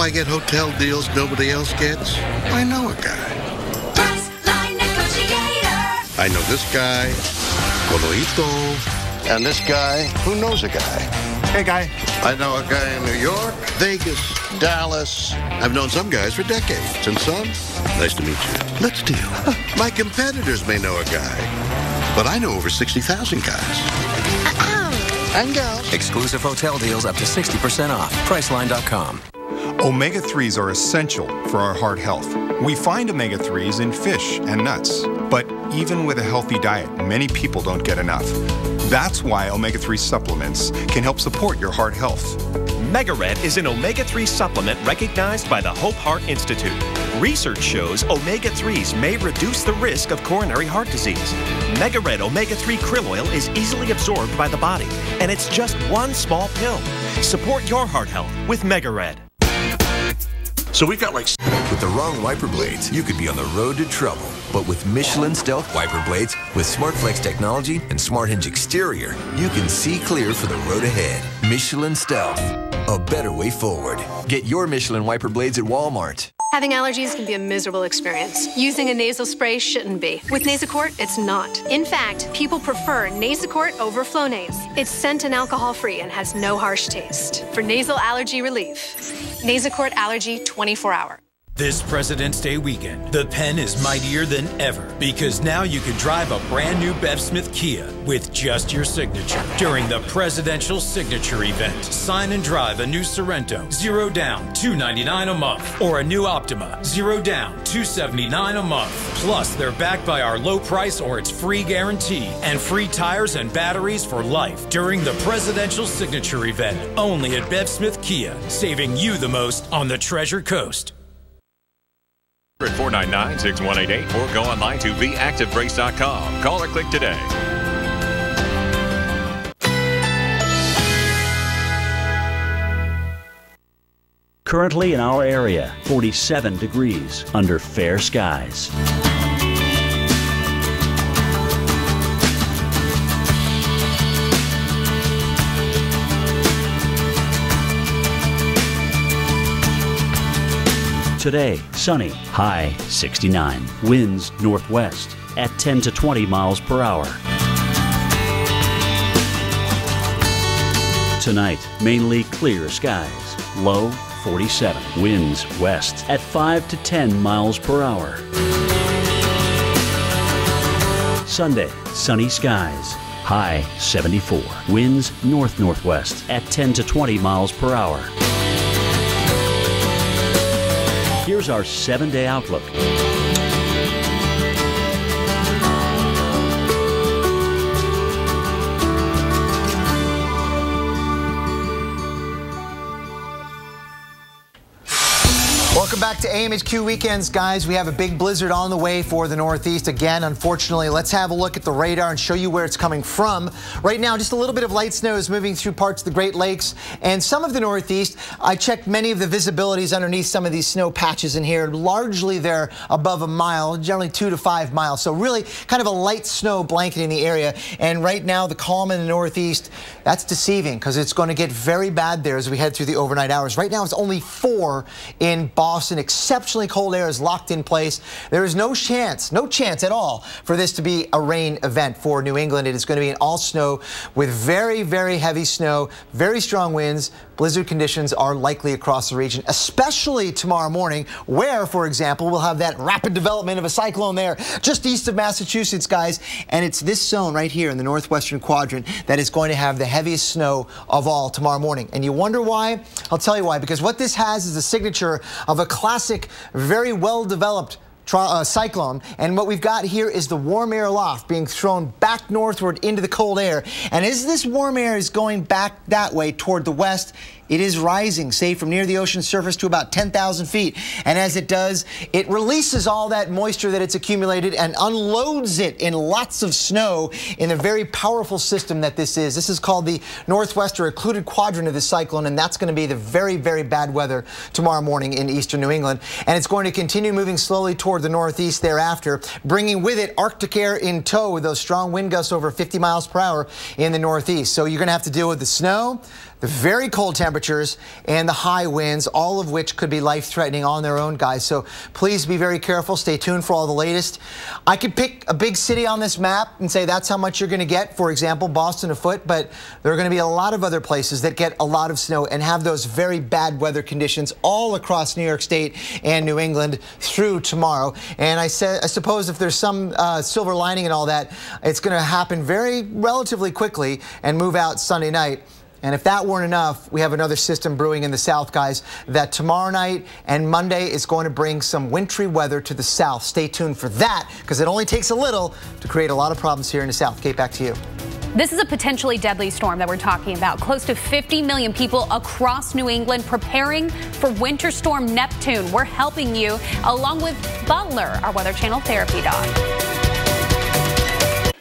I get hotel deals nobody else gets? I know a guy. Priceline Negotiator. I know this guy, Coloito, and this guy who knows a guy. Hey, guy. I know a guy in New York, Vegas, Dallas. I've known some guys for decades. And son, nice to meet you. Let's deal. My competitors may know a guy, but I know over 60,000 guys. And gals. Exclusive hotel deals up to 60% off. Priceline.com. Omega-3s are essential for our heart health. We find omega-3s in fish and nuts. But even with a healthy diet, many people don't get enough. That's why omega-3 supplements can help support your heart health. Megared is an omega-3 supplement recognized by the Hope Heart Institute. Research shows omega-3s may reduce the risk of coronary heart disease. Megared omega-3 krill oil is easily absorbed by the body, and it's just one small pill. Support your heart health with Megared. So we've got like... With the wrong wiper blades, you could be on the road to trouble. But with Michelin Stealth wiper blades, with SmartFlex technology and Smart Hinge exterior, you can see clear for the road ahead. Michelin Stealth, a better way forward. Get your Michelin wiper blades at Walmart. Having allergies can be a miserable experience. Using a nasal spray shouldn't be. With Nasacort, it's not. In fact, people prefer Nasacort over Flonase. It's scent and alcohol-free and has no harsh taste. For nasal allergy relief, Nasacort Allergy 24-hour. This President's Day weekend, the pen is mightier than ever because now you can drive a brand new Bev Smith Kia with just your signature. During the Presidential Signature event, sign and drive a new Sorrento, 0 down, $299 a month, or a new Optima, 0 down, $279 a month. Plus, they're backed by our low price or it's free guarantee and free tires and batteries for life during the Presidential Signature event, only at Bev Smith Kia, saving you the most on the Treasure Coast. At 499-6188 or go online to theactivebrace.com. Call or click today. Currently in our area, 47 degrees under fair skies. Today, sunny, high 69. Winds northwest at 10 to 20 miles per hour. Tonight, mainly clear skies, low 47. Winds west at 5 to 10 miles per hour. Sunday, sunny skies, high 74. Winds north-northwest at 10 to 20 miles per hour. Here's our 7-day outlook. Welcome back to AMHQ Weekends, guys. We have a big blizzard on the way for the Northeast again, unfortunately. Let's have a look at the radar and show you where it's coming from. Right now, just a little bit of light snow is moving through parts of the Great Lakes and some of the Northeast. I checked many of the visibilities underneath some of these snow patches in here. Largely, they're above a mile, generally 2 to 5 miles. So really kind of a light snow blanketing the area. And right now, the calm in the Northeast, that's deceiving because it's going to get very bad there as we head through the overnight hours. Right now, it's only 4 in Boston. Exceptionally cold air is locked in place. There is no chance at all for this to be a rain event for New England. It is going to be an all snow with very, very heavy snow, very strong winds. Blizzard conditions are likely across the region, especially tomorrow morning, where, for example, we'll have that rapid development of a cyclone there just east of Massachusetts, guys. And it's this zone right here in the northwestern quadrant that is going to have the heaviest snow of all tomorrow morning. And you wonder why? I'll tell you why. Because what this has is a signature of a classic, very well-developed cyclone, and what we've got here is the warm air aloft being thrown back northward into the cold air. And as this warm air is going back that way toward the west, it is rising, say, from near the ocean surface to about 10,000 feet. And as it does, it releases all that moisture that it's accumulated and unloads it in lots of snow in a very powerful system that this is. This is called the northwest or occluded quadrant of the cyclone, and that's going to be the very, very bad weather tomorrow morning in eastern New England. And it's going to continue moving slowly toward the northeast thereafter, bringing with it Arctic air in tow with those strong wind gusts over 50 miles per hour in the northeast. So you're going to have to deal with the snow, the very cold temperatures and the high winds, all of which could be life-threatening on their own, guys. So please be very careful. Stay tuned for all the latest. I could pick a big city on this map and say that's how much you're going to get. For example, Boston afoot, but there are going to be a lot of other places that get a lot of snow and have those very bad weather conditions all across New York State and New England through tomorrow. And I suppose if there's some silver lining and all that, it's going to happen very relatively quickly and move out Sunday night. And if that weren't enough, we have another system brewing in the south, guys, that tomorrow night and Monday is going to bring some wintry weather to the south. Stay tuned for that, because it only takes a little to create a lot of problems here in the south. Kate, back to you. This is a potentially deadly storm that we're talking about. Close to 50 million people across New England preparing for Winter Storm Neptune. We're helping you, along with Butler, our Weather Channel therapy dog.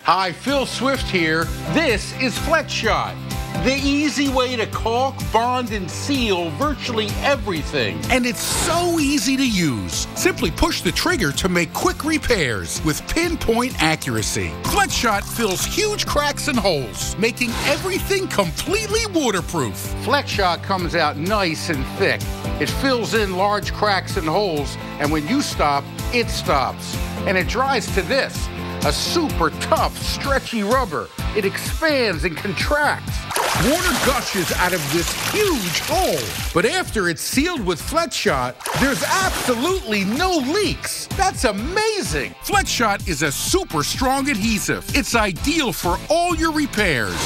Hi, Phil Swift here. This is FlexShot, the easy way to caulk, bond, and seal virtually everything. And it's so easy to use. Simply push the trigger to make quick repairs with pinpoint accuracy. FlexShot fills huge cracks and holes, making everything completely waterproof. FlexShot comes out nice and thick. It fills in large cracks and holes, and when you stop, it stops. And it dries to this, a super tough, stretchy rubber. It expands and contracts. Water gushes out of this huge hole. But after it's sealed with FlexShot, there's absolutely no leaks. That's amazing. FlexShot is a super strong adhesive. It's ideal for all your repairs.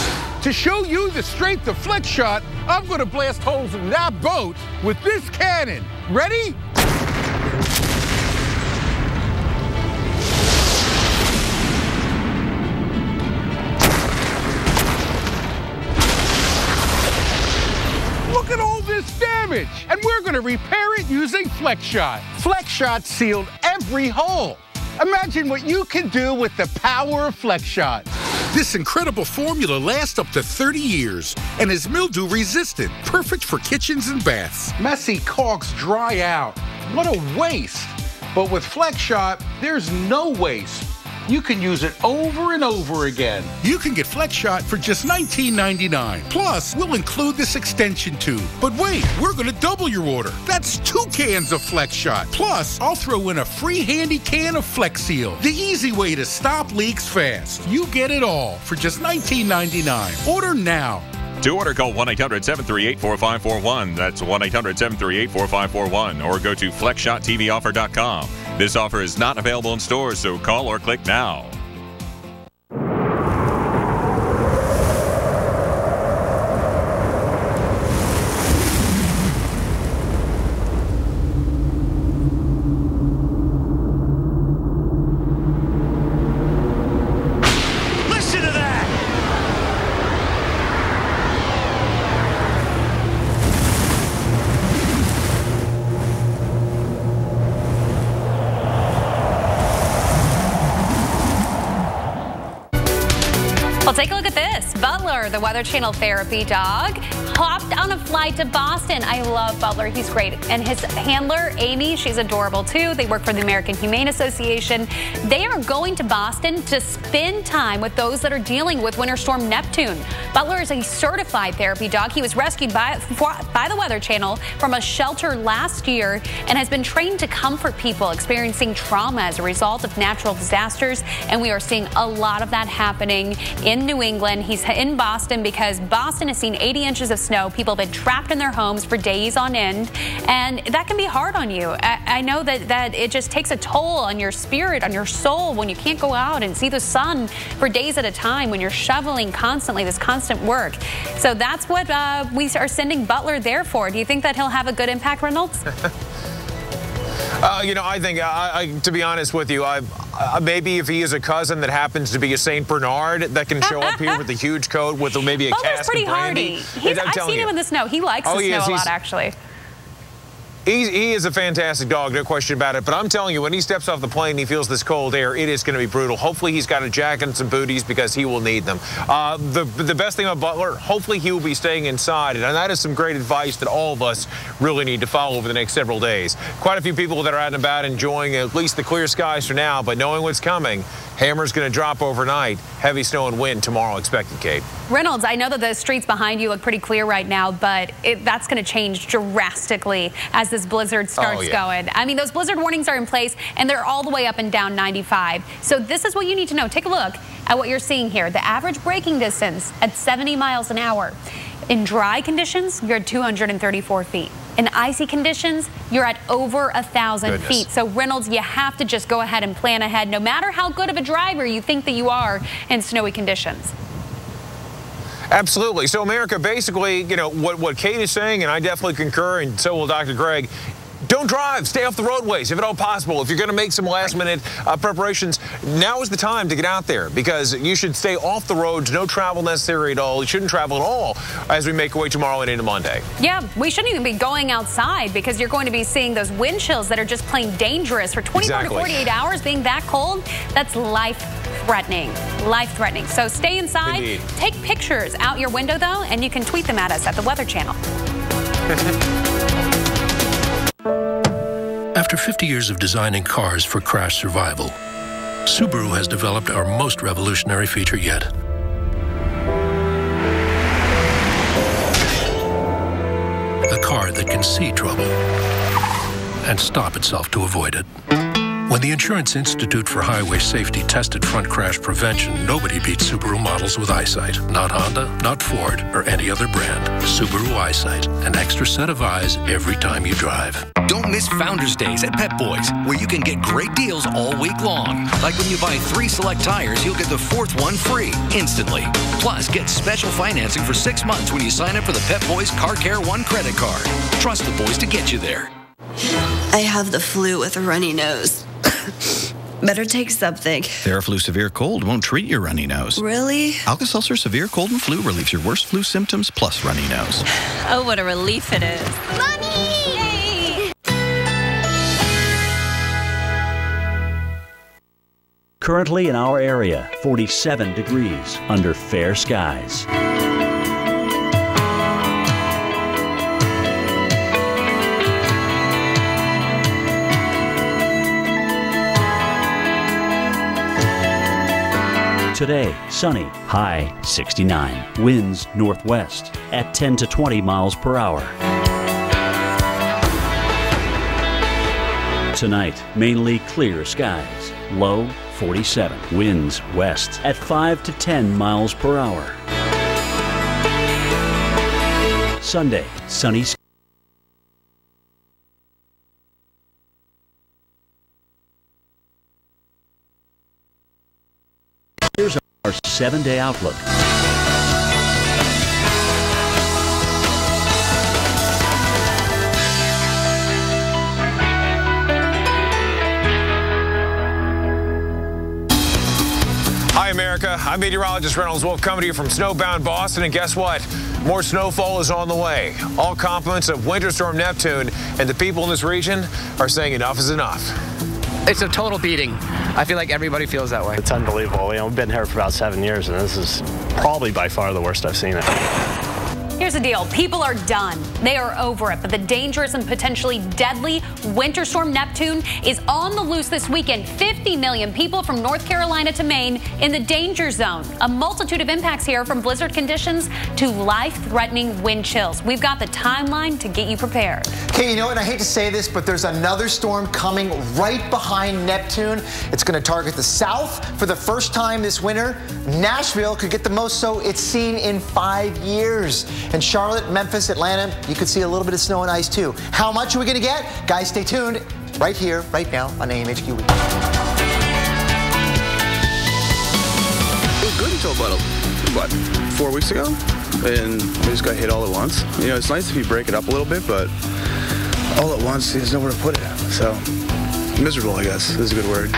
To show you the strength of FlexShot, I'm going to blast holes in that boat with this cannon. Ready? Look at all this damage, and we're going to repair it using FlexShot. FlexShot sealed every hole. Imagine what you can do with the power of FlexShot. This incredible formula lasts up to 30 years and is mildew resistant, perfect for kitchens and baths. Messy caulks dry out. What a waste. But with FlexShot, there's no waste. You can use it over and over again. You can get FlexShot for just $19.99. Plus, we'll include this extension tube. But wait, we're going to double your order. That's 2 cans of FlexShot. Plus, I'll throw in a free handy can of FlexSeal, the easy way to stop leaks fast. You get it all for just $19.99. Order now. To order, call 1-800-738-4541. That's 1-800-738-4541. Or go to FlexShotTVOffer.com. This offer is not available in stores, so call or click now. Well, take a look at this. Butler, the Weather Channel therapy dog, hopped on a flight to Boston. I love Butler. He's great. And his handler, Amy, she's adorable too. They work for the American Humane Association. They are going to Boston to spend time with those that are dealing with Winter Storm Neptune. Butler is a certified therapy dog. He was rescued by the Weather Channel from a shelter last year and has been trained to comfort people experiencing trauma as a result of natural disasters. And we are seeing a lot of that happening in New England. He's in Boston because Boston has seen 80 inches of snow. People have been trapped in their homes for days on end, and that can be hard on you. I know that it just takes a toll on your spirit, on your soul, when you can't go out and see the sun for days at a time, when you're shoveling constantly, this constant work. So that's what we are sending Butler there for. Do you think that he'll have a good impact, Reynolds? You know, I think, to be honest with you, maybe if he is a cousin that happens to be a St. Bernard that can show up here with a huge coat with maybe a cask of brandy. I've seen him in the snow. He likes the snow a lot, actually. He is a fantastic dog, no question about it. But I'm telling you, when he steps off the plane and he feels this cold air, it is going to be brutal. Hopefully he's got a jacket and some booties because he will need them. The best thing about Butler, hopefully he will be staying inside. And that is some great advice that all of us really need to follow over the next several days. Quite a few people that are out and about enjoying at least the clear skies for now, but knowing what's coming, Hammer's going to drop overnight. Heavy snow and wind tomorrow expected, Kate. Reynolds, I know that the streets behind you look pretty clear right now, but that's going to change drastically as this blizzard starts going. I mean, those blizzard warnings are in place, and they're all the way up and down 95. So this is what you need to know. Take a look at what you're seeing here. The average braking distance at 70 miles an hour. In dry conditions, you're at 234 feet. In icy conditions, you're at over 1,000 feet. So Reynolds, you have to just go ahead and plan ahead, no matter how good of a driver you think that you are in snowy conditions. Absolutely. So, America, basically, you know, what Kate is saying, and I definitely concur, and so will Dr. Greg, don't drive. Stay off the roadways, if at all possible. If you're going to make some last-minute preparations, now is the time to get out there, because you should stay off the roads, no travel necessary at all. You shouldn't travel at all as we make our way tomorrow and into Monday. Yeah, we shouldn't even be going outside, because you're going to be seeing those wind chills that are just plain dangerous. For 24 to 48 hours being that cold, that's life-threatening. Life-threatening. So stay inside. Indeed. Take pictures out your window, though, and you can tweet them at us at the Weather Channel. After 50 years of designing cars for crash survival, Subaru has developed our most revolutionary feature yet. A car that can see trouble and stop itself to avoid it. When the Insurance Institute for Highway Safety tested front crash prevention, nobody beat Subaru models with eyesight. Not Honda, not Ford, or any other brand. Subaru Eyesight, an extra set of eyes every time you drive. Don't miss Founders Days at Pep Boys, where you can get great deals all week long. Like when you buy 3 select tires, you'll get the 4th one free instantly. Plus, get special financing for 6 months when you sign up for the Pep Boys Car Care One credit card. Trust the boys to get you there. I have the flu with a runny nose. Better take something. Theraflu Severe Cold won't treat your runny nose. Really? Alka-Seltzer Severe Cold and Flu relieves your worst flu symptoms plus runny nose. Oh, what a relief it is. Mommy! Currently in our area, 47 degrees under fair skies. Today, sunny, high 69. Winds northwest at 10 to 20 miles per hour. Tonight, mainly clear skies. Low 47. Winds west at 5 to 10 miles per hour. Sunday, sunny skies. Here's our 7-day outlook. Hi, America. I'm meteorologist Reynolds Wolf coming to you from snowbound Boston. And guess what? More snowfall is on the way. All compliments of Winter Storm Neptune, and the people in this region are saying enough is enough. It's a total beating. I feel like everybody feels that way. It's unbelievable. You know, we've been here for about 7 years, and this is probably by far the worst I've seen it. Here's the deal. People are done. They are over it. But the dangerous and potentially deadly Winter Storm Neptune is on the loose this weekend. 50 million people from North Carolina to Maine in the danger zone. A multitude of impacts here, from blizzard conditions to life-threatening wind chills. We've got the timeline to get you prepared. Okay, you know what? I hate to say this, but there's another storm coming right behind Neptune. It's going to target the south for the first time this winter. Nashville could get the most snow it's seen in 5 years. And Charlotte, Memphis, Atlanta, you could see a little bit of snow and ice too. How much are we going to get? Guys, stay tuned right here, right now on AMHQ Week. It was good until about, what, 4 weeks ago? And we just got hit all at once. You know, it's nice if you break it up a little bit, but all at once, there's nowhere to put it. So, miserable, I guess, is a good word.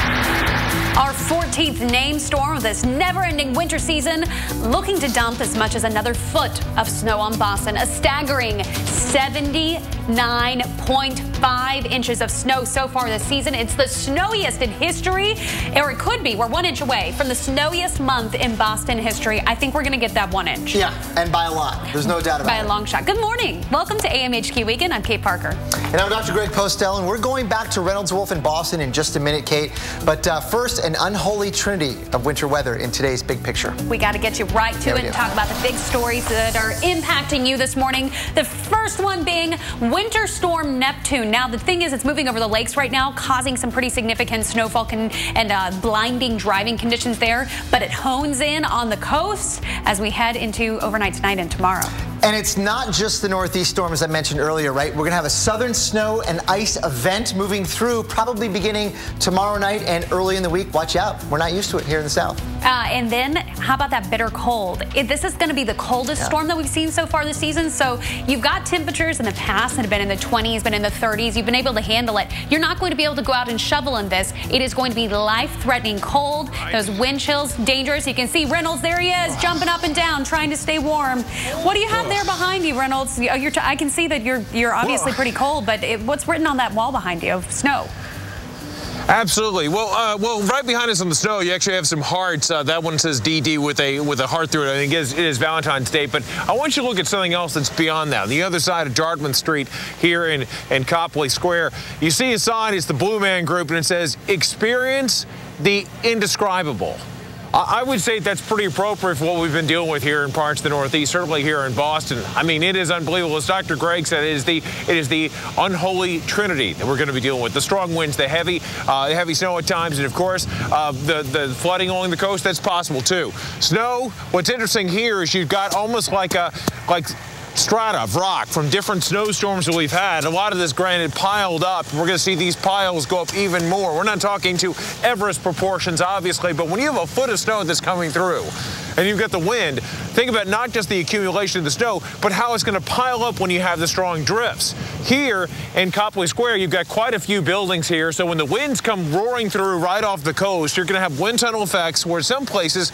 Our 14th named storm of this never-ending winter season, looking to dump as much as another foot of snow on Boston. A staggering 70 9.5 inches of snow so far this season. It's the snowiest in history, or it could be. We're 1 inch away from the snowiest month in Boston history. I think we're going to get that 1 inch. Yeah, and by a lot. There's no doubt about it. By a long shot. Good morning. Welcome to AMHQ Weekend. I'm Kate Parker. And I'm Dr. Greg Postel, and we're going back to Reynolds Wolf in Boston in just a minute, Kate. But first, an unholy trinity of winter weather in today's big picture. We got to get you right to it and talk about the big stories that are impacting you this morning. The first one being Winter Storm Neptune. Now, the thing is, it's moving over the lakes right now, causing some pretty significant snowfall and blinding driving conditions there. But it hones in on the coast as we head into overnight tonight and tomorrow. And it's not just the northeast storm, as I mentioned earlier, right? We're going to have a southern snow and ice event moving through, probably beginning tomorrow night and early in the week. Watch out. We're not used to it here in the south. And then how about that bitter cold? This is going to be the coldest storm that we've seen so far this season. So you've got temperatures in the past that have been in the 20s, been in the 30s. You've been able to handle it. You're not going to be able to go out and shovel in this. It is going to be life-threatening cold. Those wind chills, dangerous. You can see Reynolds, there he is, jumping up and down, trying to stay warm. What do you have there behind you, Reynolds? I can see that you're obviously pretty cold, but what's written on that wall behind you of snow? Absolutely. Well, right behind us on the snow, you actually have some hearts. That one says DD with a heart through it. I think it is Valentine's Day. But I want you to look at something else that's beyond that. On the other side of Dartmouth Street here in Copley Square, you see a sign. It's the Blue Man Group, and it says, "Experience the indescribable." I would say that's pretty appropriate for what we've been dealing with here in parts of the Northeast, certainly here in Boston. I mean, it is unbelievable. As Dr. Greg said, it is the unholy trinity that we're going to be dealing with. The strong winds, the heavy snow at times, and of course, the flooding along the coast, that's possible too. Snow, what's interesting here is you've got almost like strata of rock from different snowstorms that we've had. A lot of this granite piled up. We're going to see these piles go up even more. We're not talking to Everest proportions, obviously, but when you have a foot of snow that's coming through and you've got the wind, think about not just the accumulation of the snow, but how it's going to pile up when you have the strong drifts. Here in Copley Square, you've got quite a few buildings here, so when the winds come roaring through right off the coast, you're going to have wind tunnel effects where some places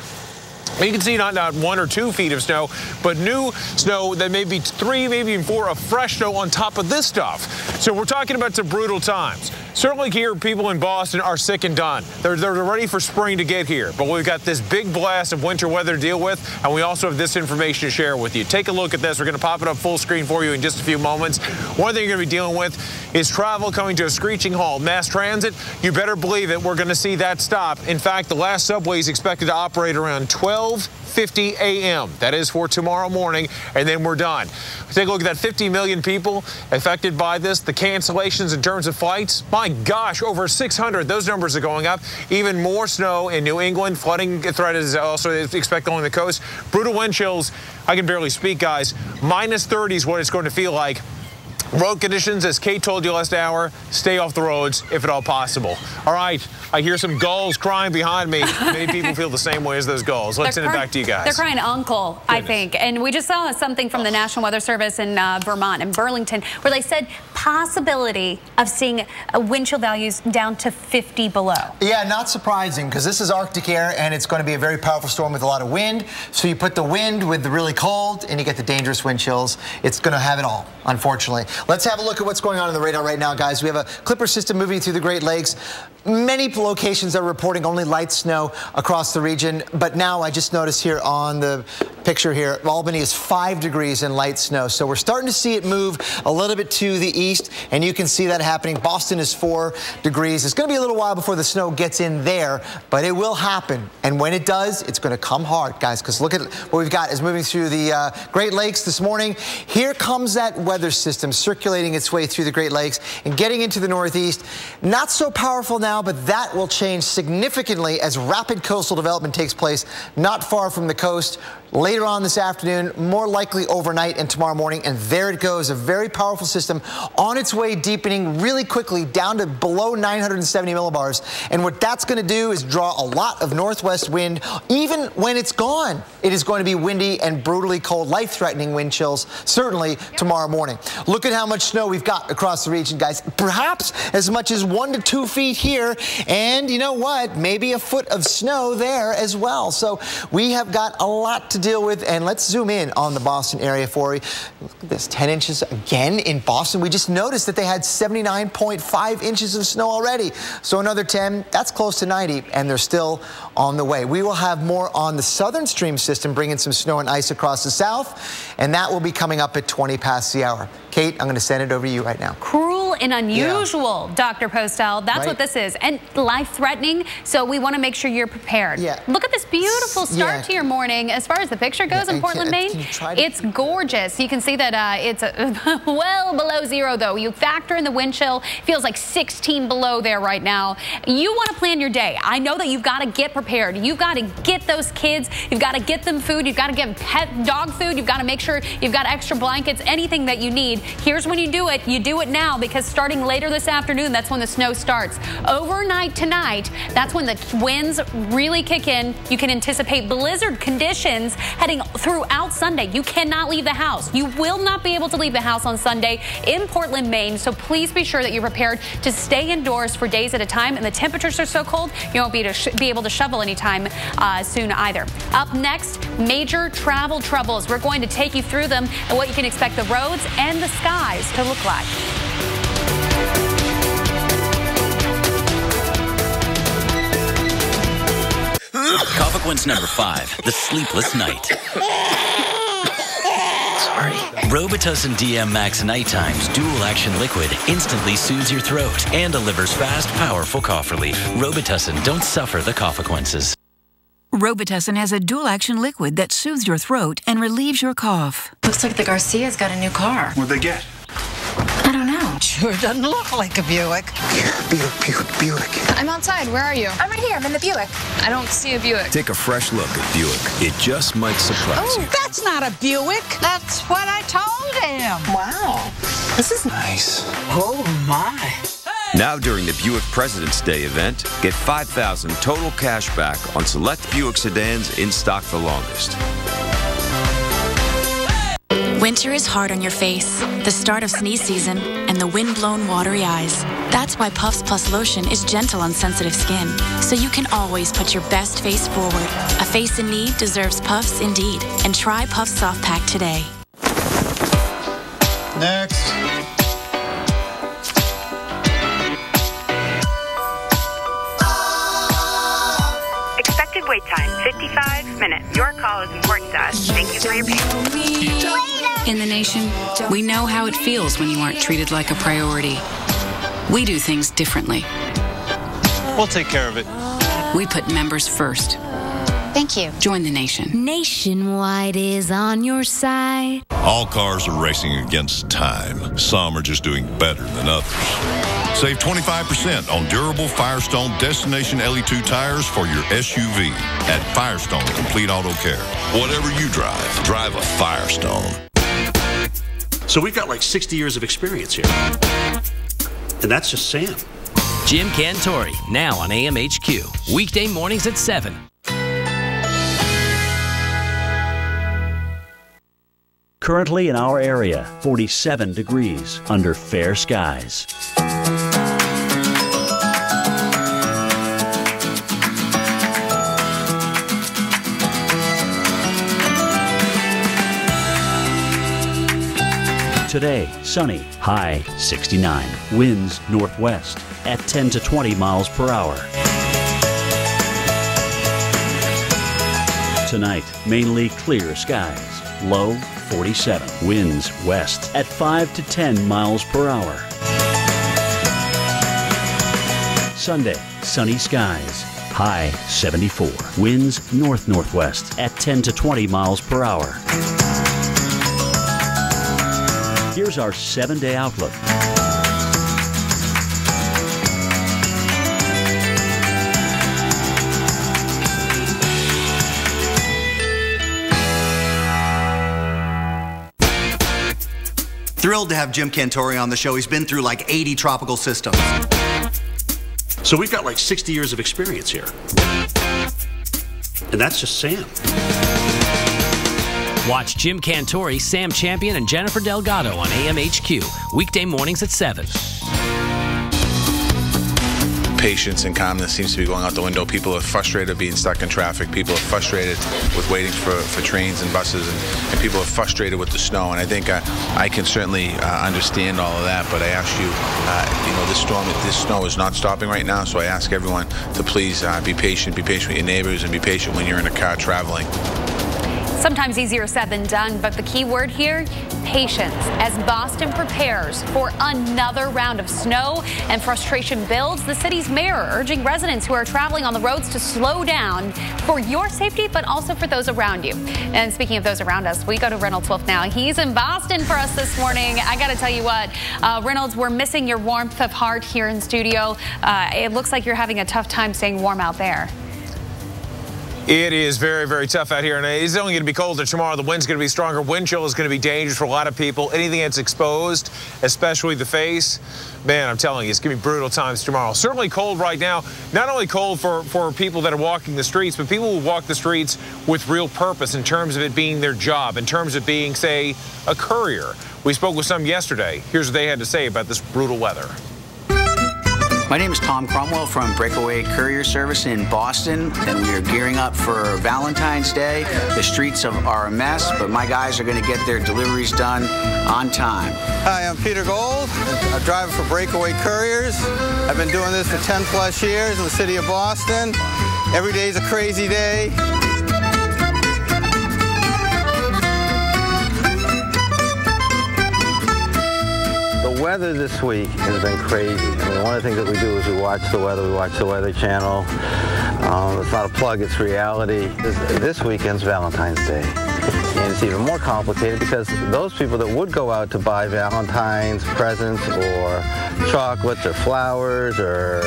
you can see not 1 or 2 feet of snow, but new snow that may be 3, maybe even 4 of fresh snow on top of this stuff. So we're talking about some brutal times. Certainly here, people in Boston are sick and done. They're ready for spring to get here. But we've got this big blast of winter weather to deal with, and we also have this information to share with you. Take a look at this. We're going to pop it up full screen for you in just a few moments. One thing you're going to be dealing with is travel coming to a screeching halt. Mass transit, you better believe it. We're going to see that stop. In fact, the last subway is expected to operate around 12:50 a.m. That is for tomorrow morning, and then we're done. Take a look at that 50 million people affected by this. The cancellations in terms of flights, my gosh, over 600. Those numbers are going up. Even more snow in New England. Flooding threat is also expected along the coast. Brutal wind chills. I can barely speak, guys. Minus 30 is what it's going to feel like. Road conditions, as Kate told you last hour, stay off the roads if at all possible. All right, I hear some gulls crying behind me. Many people feel the same way as those gulls. Let's send it back to you guys. They're crying uncle, I think. And we just saw something from the National Weather Service in Vermont, in Burlington, where they said possibility of seeing wind chill values down to 50 below. Yeah, not surprising, because this is Arctic air, and it's going to be a very powerful storm with a lot of wind. So you put the wind with the really cold, and you get the dangerous wind chills. It's going to have it all, unfortunately. Let's have a look at what's going on the radar right now, guys. We have a Clipper system moving through the Great Lakes. Many locations are reporting only light snow across the region, but now I just noticed here on the picture here, Albany is 5 degrees in light snow. So we're starting to see it move a little bit to the east, and you can see that happening. Boston is 4 degrees. It's going to be a little while before the snow gets in there, but it will happen. And when it does, it's going to come hard, guys, because look at what we've got is moving through the Great Lakes this morning. Here comes that weather system circulating its way through the Great Lakes and getting into the northeast. Not so powerful now, but that will change significantly as rapid coastal development takes place not far from the coast. Later on this afternoon, more likely overnight and tomorrow morning, and there it goes, a very powerful system on its way deepening really quickly down to below 970 millibars. And what that's going to do is draw a lot of northwest wind. Even when it's gone, it is going to be windy and brutally cold, life-threatening wind chills, certainly tomorrow morning. Look at how much snow we've got across the region, guys. Perhaps as much as 1 to 2 feet here. here. And you know what? Maybe a foot of snow there as well. So we have got a lot to deal with. And let's zoom in on the Boston area for you. Look at this, 10 inches again in Boston. We just noticed that they had 79.5 inches of snow already. So another 10, that's close to 90, and they're still on the way. We will have more on the southern stream system, bringing some snow and ice across the south, and that will be coming up at 20 past the hour. Kate, I'm going to send it over to you right now. Cruel and unusual, yeah. Dr. Postel. That's what this is. And life-threatening, so we want to make sure you're prepared. Yeah. Look at this beautiful start to your morning. As far as the picture goes in Portland, Maine, it's gorgeous. You can see that it's well below zero, though. You factor in the wind chill. It feels like 16 below there right now. You want to plan your day. I know that you've got to get prepared. You've got to get those kids. You've got to get them food. You've got to give pet dog food. You've got to make sure you've got extra blankets, anything that you need. Here's when you do it. You do it now, because starting later this afternoon, that's when the snow starts. Overnight tonight, that's when the winds really kick in. You can anticipate blizzard conditions heading throughout Sunday. You cannot leave the house. You will not be able to leave the house on Sunday in Portland, Maine. So please be sure that you're prepared to stay indoors for days at a time. And the temperatures are so cold, you won't be able to shovel anytime soon either. Up next, major travel troubles. We're going to take you through them and what you can expect the roads and the skies to look like. Cofequince number 5, the sleepless night. Sorry. Robitussin DM Max Nighttime's dual action liquid instantly soothes your throat and delivers fast, powerful cough relief. Robitussin, don't suffer the Cofequinces. Robitussin has a dual-action liquid that soothes your throat and relieves your cough. Looks like the Garcias got a new car. What'd they get? I don't know. Sure doesn't look like a Buick. Buick. I'm outside. Where are you? I'm right here. I'm in the Buick. I don't see a Buick. Take a fresh look at Buick. It just might surprise you. That's not a Buick. That's what I told him. Wow. This is nice. Oh, my. Now during the Buick President's Day event, get $5,000 total cash back on select Buick sedans in stock the longest. Winter is hard on your face, the start of sneeze season, and the wind-blown watery eyes. That's why Puffs Plus Lotion is gentle on sensitive skin, so you can always put your best face forward. A face in need deserves Puffs indeed. And try Puffs Soft Pack today. Next. Expected wait time, 55 minutes. Your call is important to us. Thank you for your patience. In the nation, we know how it feels when you aren't treated like a priority. We do things differently. We'll take care of it. We put members first. Thank you. Join the nation. Nationwide is on your side. All cars are racing against time. Some are just doing better than others. Save 25% on durable Firestone Destination LE2 tires for your SUV at Firestone Complete Auto Care. Whatever you drive, drive a Firestone. So we've got like 60 years of experience here. And that's just Sam. Jim Cantori, now on AMHQ. Weekday mornings at 7. Currently in our area, 47 degrees under fair skies. Today, sunny, high 69. Winds northwest at 10 to 20 miles per hour. Tonight, mainly clear skies. Low 47. Winds west at 5 to 10 miles per hour. Sunday, sunny skies. High 74. Winds north-northwest at 10 to 20 miles per hour. Here's our 7-day outlook. Thrilled to have Jim Cantori on the show. He's been through like 80 tropical systems. So we've got like 60 years of experience here. And that's just Sam. Watch Jim Cantori, Sam Champion, and Jennifer Delgado on AMHQ. Weekday mornings at 7. patience and calmness seems to be going out the window. People are frustrated being stuck in traffic. People are frustrated with waiting for trains and buses, and people are frustrated with the snow. And I think I can certainly understand all of that. But I ask you, this snow is not stopping right now. So I ask everyone to please be patient with your neighbors, and be patient when you're in a car traveling. Sometimes easier said than done, but the key word here, patience, as Boston prepares for another round of snow and frustration builds. The city's mayor urging residents who are traveling on the roads to slow down for your safety, but also for those around you. And speaking of those around us, we go to Reynolds Wolf now. He's in Boston for us this morning. I got to tell you what, Reynolds, we're missing your warmth of heart here in studio. It looks like you're having a tough time staying warm out there. It is very, very tough out here, and it's only going to be colder tomorrow. The wind's going to be stronger. Wind chill is going to be dangerous for a lot of people. Anything that's exposed, especially the face, man, I'm telling you, it's going to be brutal times tomorrow. Certainly cold right now. Not only cold for people that are walking the streets, but people who walk the streets with real purpose in terms of it being their job, in terms of being, say, a courier. We spoke with some yesterday. Here's what they had to say about this brutal weather. My name is Tom Cromwell from Breakaway Courier Service in Boston, and we are gearing up for Valentine's Day. The streets are a mess, but my guys are going to get their deliveries done on time. Hi, I'm Peter Gold, a driver for Breakaway Couriers. I've been doing this for 10+ years in the city of Boston. Every day is a crazy day. The weather this week has been crazy. I mean, one of the things that we do is we watch the weather. We watch the Weather Channel. It's not a plug, it's reality. This weekend's Valentine's Day. And it's even more complicated because those people that would go out to buy Valentine's presents or chocolates or flowers or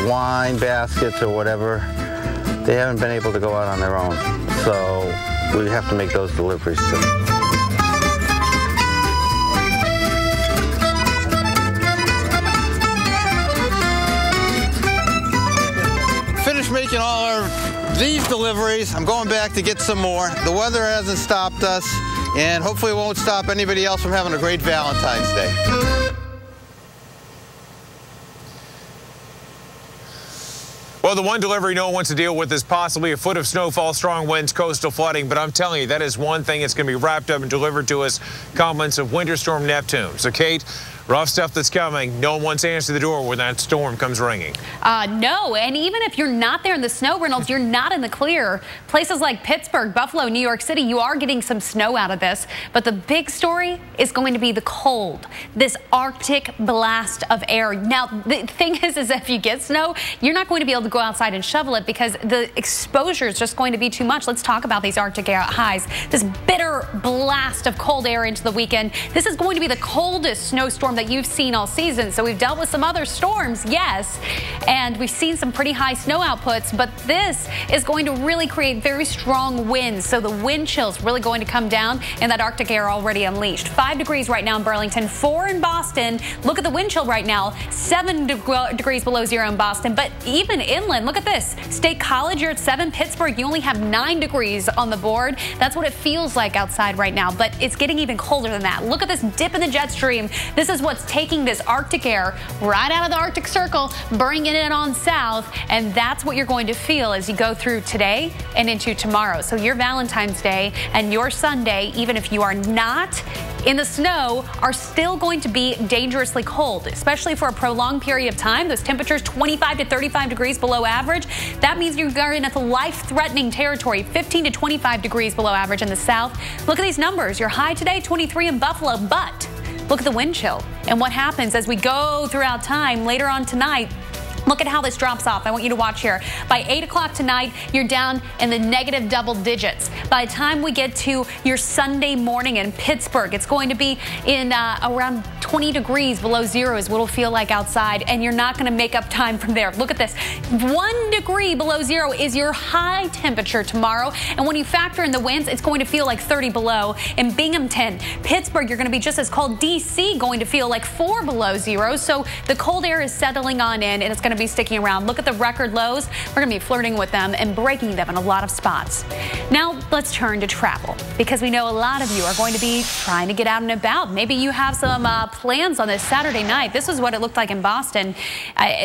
wine baskets or whatever, they haven't been able to go out on their own. So we have to make those deliveries too. Making all these deliveries. I'm going back to get some more. The weather hasn't stopped us, and hopefully it won't stop anybody else from having a great Valentine's Day. Well, the one delivery no one wants to deal with is possibly a foot of snowfall, strong winds, coastal flooding. But I'm telling you, that is one thing that's going to be wrapped up and delivered to us. Compliments of Winter Storm Neptune. So, Kate, rough stuff that's coming. No one wants to answer the door when that storm comes ringing. No, and even if you're not there in the snow, Reynolds, you're not in the clear. Places like Pittsburgh, Buffalo, New York City, you are getting some snow out of this. But the big story is going to be the cold, this Arctic blast of air. Now, the thing is if you get snow, you're not going to be able to go outside and shovel it because the exposure is just going to be too much. Let's talk about these Arctic air highs. This bitter blast of cold air into the weekend. This is going to be the coldest snowstorm that you've seen all season. So we've dealt with some other storms, yes, and we've seen some pretty high snow outputs, but this is going to really create very strong winds. So the wind chill's really going to come down and that Arctic air already unleashed. 5 degrees right now in Burlington, 4 in Boston. Look at the wind chill right now, 7 degrees below zero in Boston, but even inland, look at this. State College, you're at 7. Pittsburgh, you only have 9 degrees on the board. That's what it feels like outside right now, but it's getting even colder than that. Look at this dip in the jet stream. This is what's taking this Arctic air right out of the Arctic Circle, bringing it on south, and that's what you're going to feel as you go through today and into tomorrow. So your Valentine's Day and your Sunday, even if you are not in the snow, are still going to be dangerously cold, especially for a prolonged period of time. Those temperatures 25 to 35 degrees below average. That means you're in at the life-threatening territory, 15 to 25 degrees below average in the south. Look at these numbers. Your high today, 23 in Buffalo, but look at the wind chill and what happens as we go throughout time later on tonight. Look at how this drops off. I want you to watch here. By 8 o'clock tonight, you're down in the negative double digits. By the time we get to your Sunday morning in Pittsburgh, it's going to be in around 20 degrees below zero is what it'll feel like outside, and you're not going to make up time from there. Look at this. 1 degree below zero is your high temperature tomorrow, and when you factor in the winds, it's going to feel like 30 below. In Binghamton, Pittsburgh, you're going to be just as cold. D.C. going to feel like 4 below zero, so the cold air is settling on in, and it's going to be sticking around. Look at the record lows. We're going to be flirting with them and breaking them in a lot of spots. Now, let's turn to travel, because we know a lot of you are going to be trying to get out and about. Maybe you have some plans on this Saturday night. This is what it looked like in Boston.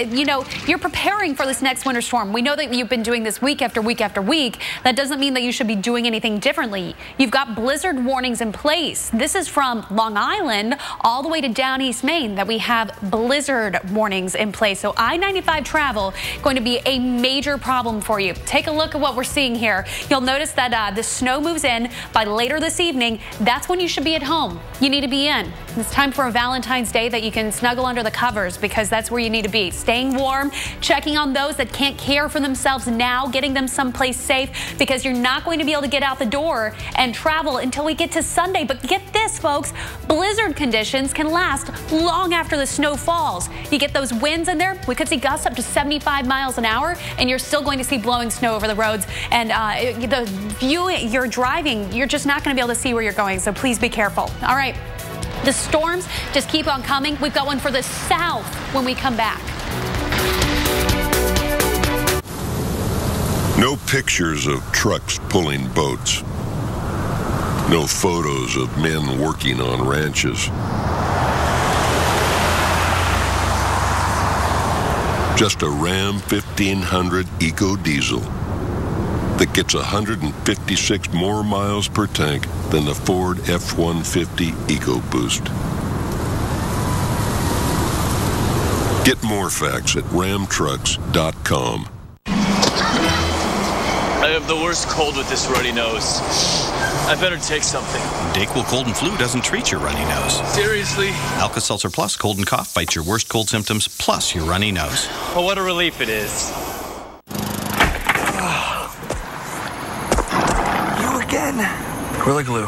You know, you're preparing for this next winter storm. We know that you've been doing this week after week after week. That doesn't mean that you should be doing anything differently. You've got blizzard warnings in place. This is from Long Island all the way to down East Maine that we have blizzard warnings in place. So I-95 travel going to be a major problem for you. Take a look at what we're seeing here. You'll notice that the snow moves in by later this evening. That's when you should be at home. You need to be in. It's time for a Valentine's Day that you can snuggle under the covers, because that's where you need to be. Staying warm, checking on those that can't care for themselves now, getting them someplace safe, because you're not going to be able to get out the door and travel until we get to Sunday. But get this, folks, blizzard conditions can last long after the snow falls. You get those winds in there, we could see gusts up to 75 miles an hour, and you're still going to see blowing snow over the roads. And the view you're driving, you're just not going to be able to see where you're going. So please be careful. All right. The storms just keep on coming. We've got one for the south when we come back. No pictures of trucks pulling boats. No photos of men working on ranches. Just a Ram 1500 Eco Diesel that gets 156 more miles per tank than the Ford F-150 EcoBoost. Get more facts at ramtrucks.com. I have the worst cold with this runny nose. I better take something. Dayquil Cold and Flu doesn't treat your runny nose. Seriously? Alka-Seltzer Plus Cold and Cough fights your worst cold symptoms plus your runny nose. Well, what a relief it is. You again. Gorilla Glue.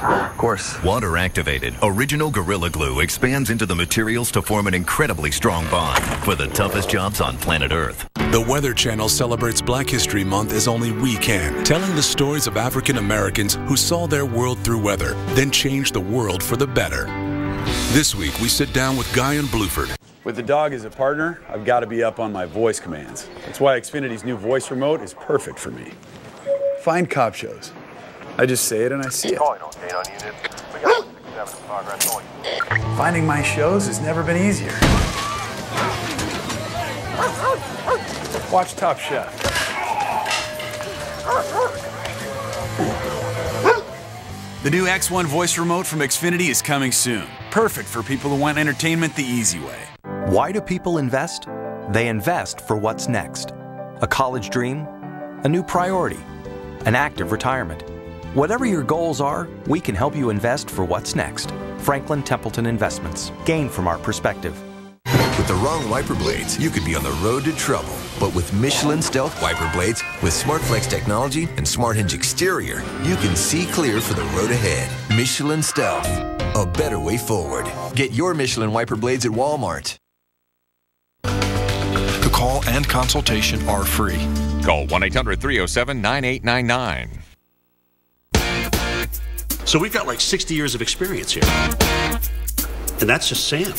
Of course. Water activated, original Gorilla Glue expands into the materials to form an incredibly strong bond for the toughest jobs on planet Earth. The Weather Channel celebrates Black History Month as only we can, telling the stories of African Americans who saw their world through weather, then changed the world for the better. This week, we sit down with Guy and Bluford. With the dog as a partner, I've got to be up on my voice commands. That's why Xfinity's new voice remote is perfect for me. Find cop shows. I just say it and I see it. Finding my shows has never been easier. Watch Top Chef. The new X1 voice remote from Xfinity is coming soon. Perfect for people who want entertainment the easy way. Why do people invest? They invest for what's next. A college dream, a new priority, an active retirement. Whatever your goals are, we can help you invest for what's next. Franklin Templeton Investments. Gain from our perspective. With the wrong wiper blades, you could be on the road to trouble. But with Michelin Stealth wiper blades, with SmartFlex technology and Smart Hinge exterior, you can see clear for the road ahead. Michelin Stealth, a better way forward. Get your Michelin wiper blades at Walmart. The call and consultation are free. Call 1-800-307-9899. So we've got like 60 years of experience here. And that's just Sam.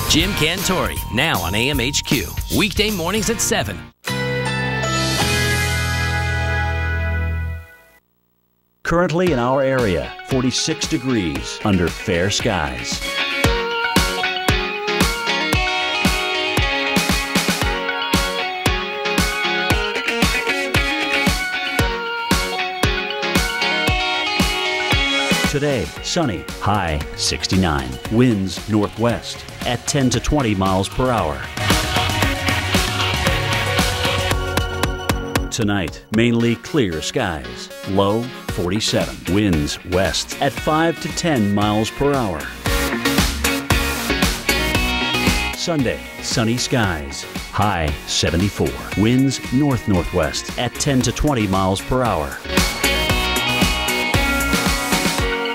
Jim Cantori, now on AMHQ. Weekday mornings at 7. Currently in our area, 46 degrees under fair skies. Today, sunny, high 69. Winds northwest at 10 to 20 miles per hour. Tonight, mainly clear skies. Low 47. Winds west at 5 to 10 miles per hour. Sunday, sunny skies. High 74. Winds north-northwest at 10 to 20 miles per hour.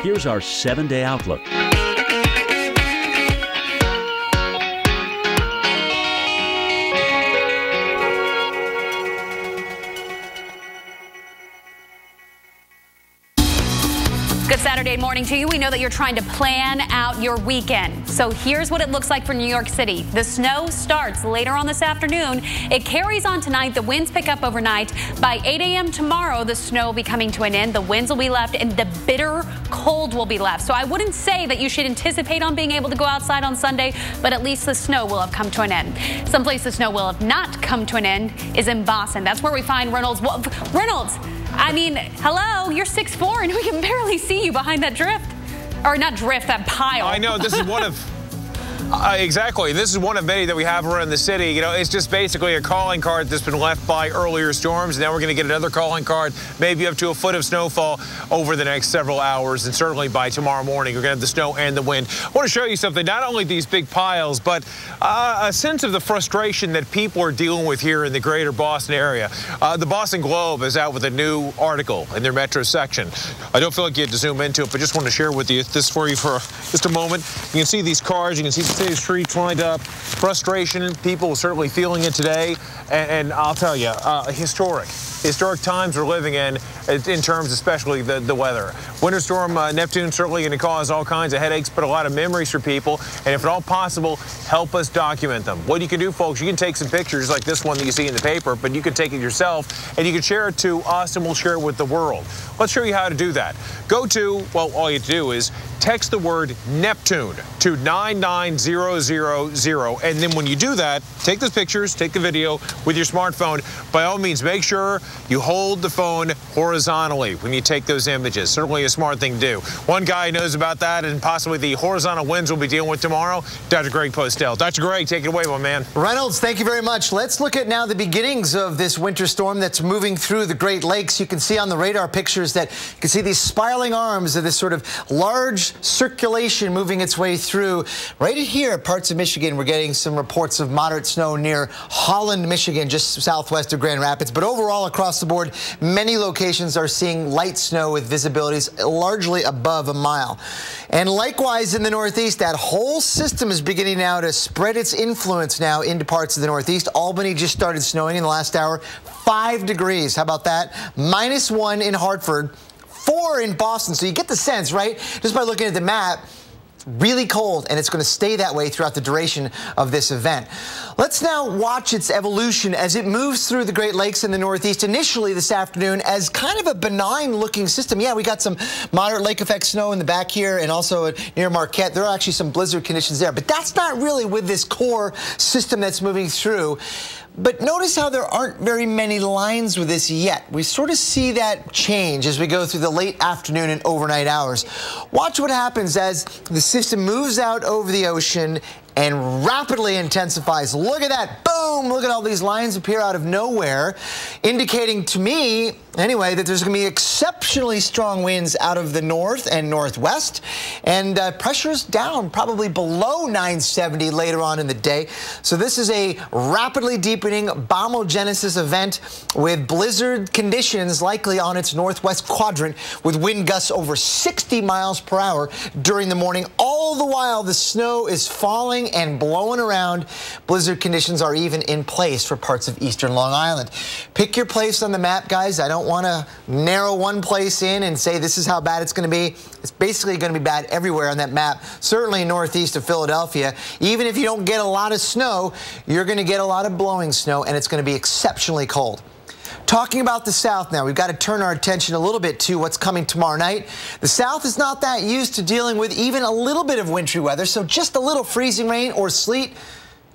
Here's our 7-day outlook. Good Saturday morning to you. We know that you're trying to plan out your weekend. So here's what it looks like for New York City. The snow starts later on this afternoon. It carries on tonight. The winds pick up overnight. By 8 a.m. tomorrow, the snow will be coming to an end. The winds will be left and the bitter cold will be left. So I wouldn't say that you should anticipate on being able to go outside on Sunday, but at least the snow will have come to an end. Someplace the snow will have not come to an end is in Boston. That's where we find Reynolds. Well, Reynolds, I mean, hello, you're 6'4", and we can barely see you behind that drift. Or not drift, that pile. I know, this is one of... exactly. This is one of many that we have around the city. You know, it's just basically a calling card that's been left by earlier storms. Now we're going to get another calling card, maybe up to a foot of snowfall over the next several hours. And certainly by tomorrow morning, we're going to have the snow and the wind. I want to show you something, not only these big piles, but a sense of the frustration that people are dealing with here in the greater Boston area. The Boston Globe is out with a new article in their metro section. I don't feel like you had to zoom into it, but just want to share with you this for you for just a moment. You can see these cars, you can see the streets lined up, frustration, people certainly feeling it today, and I'll tell you, historic times we're living in terms especially the weather. Winter storm Neptune certainly going to cause all kinds of headaches, but a lot of memories for people, and if at all possible, help us document them. What you can do, folks, you can take some pictures like this one that you see in the paper, but you can take it yourself and you can share it to us and we'll share it with the world. Let's show you how to do that. Go to, well, all you have to do is text the word Neptune to 99000, and then when you do that, take the pictures, take the video with your smartphone. By all means, make sure you hold the phone horizontally when you take those images. Certainly a smart thing to do. One guy knows about that and possibly the horizontal winds we'll be dealing with tomorrow, Dr. Greg Postel. Dr. Greg, take it away, my man. Reynolds, thank you very much. Let's look at now the beginnings of this winter storm that's moving through the Great Lakes. You can see on the radar pictures that you can see these spiraling arms of this sort of large circulation moving its way through. Right here, parts of Michigan, we're getting some reports of moderate snow near Holland, Michigan, just southwest of Grand Rapids. But overall, across the board, many locations are seeing light snow with visibilities largely above a mile. And likewise in the Northeast, that whole system is beginning now to spread its influence now into parts of the Northeast. Albany just started snowing in the last hour. 5 degrees. How about that? -1 in Hartford. 4 in Boston. So you get the sense, right? Just by looking at the map, really cold, and it's going to stay that way throughout the duration of this event. Let's now watch its evolution as it moves through the Great Lakes in the Northeast initially this afternoon as kind of a benign-looking system. Yeah, we got some moderate lake effect snow in the back here and also near Marquette. There are actually some blizzard conditions there, but that's not really with this core system that's moving through. But notice how there aren't very many lines with this yet. We sort of see that change as we go through the late afternoon and overnight hours. Watch what happens as the system moves out over the ocean and rapidly intensifies. Look at that. Boom. Look at all these lines appear out of nowhere, indicating to me, anyway, that there's going to be exceptionally strong winds out of the north and northwest, and pressure's down probably below 970 later on in the day. So this is a rapidly deepening bombogenesis event with blizzard conditions likely on its northwest quadrant with wind gusts over 60 miles per hour during the morning. All the while, the snow is falling and blowing around. Blizzard conditions are even in place for parts of eastern Long Island. Pick your place on the map, guys. I don't want to narrow one place in and say this is how bad it's going to be. It's basically going to be bad everywhere on that map, certainly northeast of Philadelphia. Even if you don't get a lot of snow, you're going to get a lot of blowing snow, and it's going to be exceptionally cold. Talking about the South now, we've got to turn our attention a little bit to what's coming tomorrow night. The South is not that used to dealing with even a little bit of wintry weather, so just a little freezing rain or sleet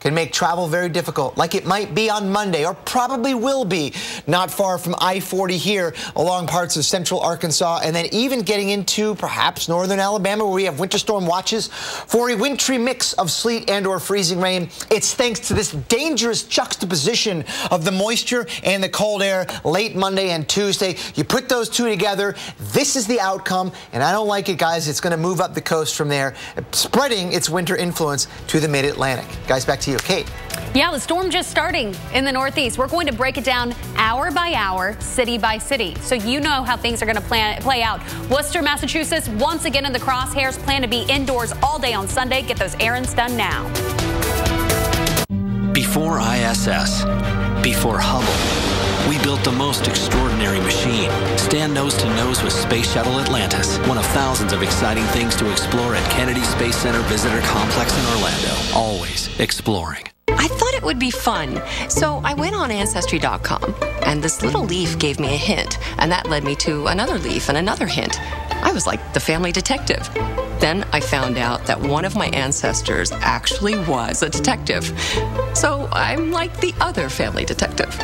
can make travel very difficult, like it might be on Monday, or probably will be not far from I-40 here along parts of central Arkansas, and then even getting into perhaps northern Alabama, where we have winter storm watches for a wintry mix of sleet and or freezing rain. It's thanks to this dangerous juxtaposition of the moisture and the cold air late Monday and Tuesday. You put those two together, this is the outcome, and I don't like it, guys. It's going to move up the coast from there, spreading its winter influence to the mid-Atlantic. Guys, back to you. Kate. Yeah, the storm just starting in the Northeast. We're going to break it down hour by hour, city by city, so you know how things are going to play out. Worcester, Massachusetts, once again in the crosshairs. Plan to be indoors all day on Sunday. Get those errands done now. Before ISS, before Hubble, We built the most extraordinary machine. Stand nose to nose with Space Shuttle Atlantis, one of thousands of exciting things to explore at Kennedy Space Center Visitor Complex in Orlando. Always exploring. I thought it would be fun, so I went on Ancestry.com, and this little leaf gave me a hint, and that led me to another leaf and another hint. I was like the family detective. Then I found out that one of my ancestors actually was a detective. So I'm like the other family detective.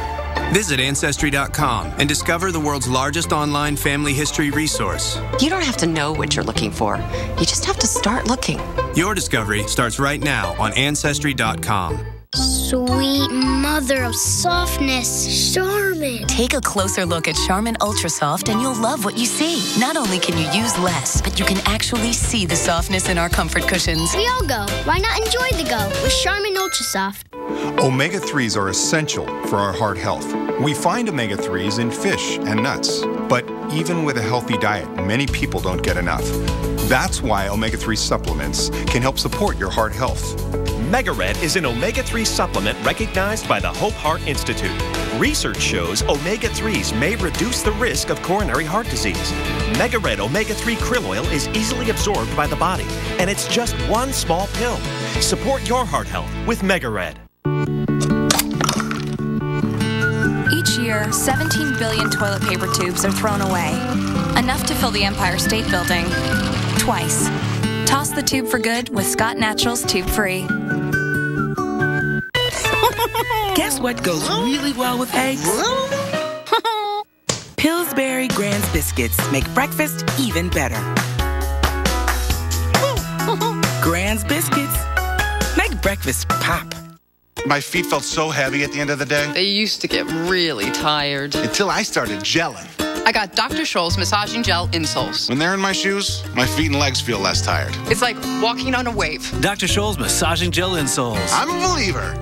Visit Ancestry.com and discover the world's largest online family history resource. You don't have to know what you're looking for. You just have to start looking. Your discovery starts right now on Ancestry.com. Sweet mother of softness, Charmin. Take a closer look at Charmin Ultra Soft and you'll love what you see. Not only can you use less, but you can actually see the softness in our comfort cushions. We all go. Why not enjoy the go with Charmin Ultra Soft? Omega-3s are essential for our heart health. We find omega-3s in fish and nuts. But even with a healthy diet, many people don't get enough. That's why omega-3 supplements can help support your heart health. MegaRed is an omega-3 supplement recognized by the Hope Heart Institute. Research shows omega-3s may reduce the risk of coronary heart disease. MegaRed omega-3 krill oil is easily absorbed by the body, and it's just one small pill. Support your heart health with MegaRed. Each year, 17 billion toilet paper tubes are thrown away. Enough to fill the Empire State Building twice. Toss the tube for good with Scott Naturals Tube Free. Guess what goes really well with eggs? Pillsbury Grand's Biscuits make breakfast even better. Grand's Biscuits make breakfast pop. My feet felt so heavy at the end of the day. They used to get really tired. Until I started gelling. I got Dr. Scholl's Massaging Gel insoles. When they're in my shoes, my feet and legs feel less tired. It's like walking on a wave. Dr. Scholl's Massaging Gel insoles. I'm a believer.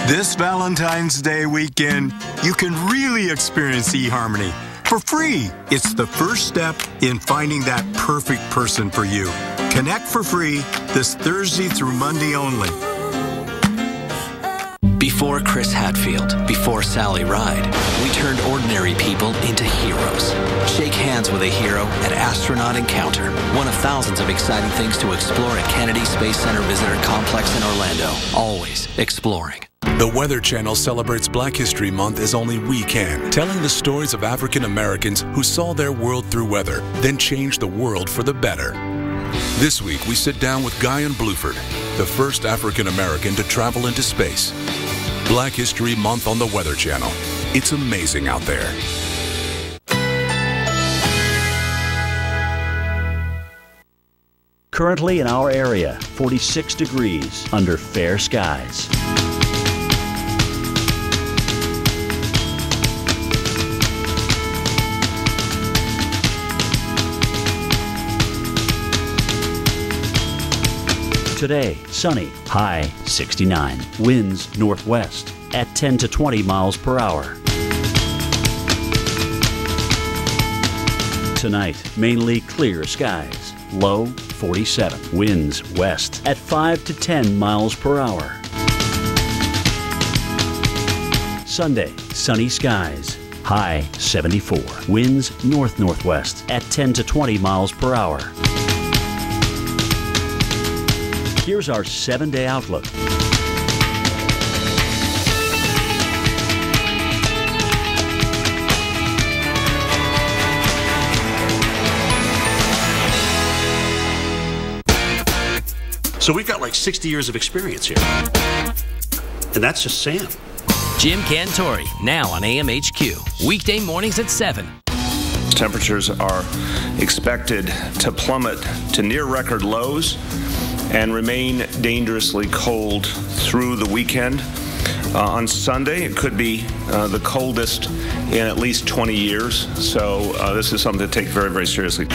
This Valentine's Day weekend, you can really experience eHarmony for free. It's the first step in finding that perfect person for you. Connect for free this Thursday through Monday only. Before Chris Hadfield, before Sally Ride, we turned ordinary people into heroes. Shake hands with a hero at Astronaut Encounter, one of thousands of exciting things to explore at Kennedy Space Center Visitor Complex in Orlando. Always exploring. The Weather Channel celebrates Black History Month as only we can, telling the stories of African Americans who saw their world through weather, then changed the world for the better. This week, we sit down with Guyon Bluford, the first African American to travel into space. Black History Month on the Weather Channel. It's amazing out there. Currently in our area, 46 degrees under fair skies. Today, sunny, high 69. Winds northwest at 10 to 20 miles per hour. Tonight, mainly clear skies. Low 47. Winds west at 5 to 10 miles per hour. Sunday, sunny skies. High 74. Winds north-northwest at 10 to 20 miles per hour. Here's our 7-day outlook. So we've got like 60 years of experience here. And that's just Sam. Jim Cantori, now on AMHQ. Weekday mornings at 7. Temperatures are expected to plummet to near record lows and remain dangerously cold through the weekend. On Sunday, it could be the coldest in at least 20 years. So this is something to take very, very seriously.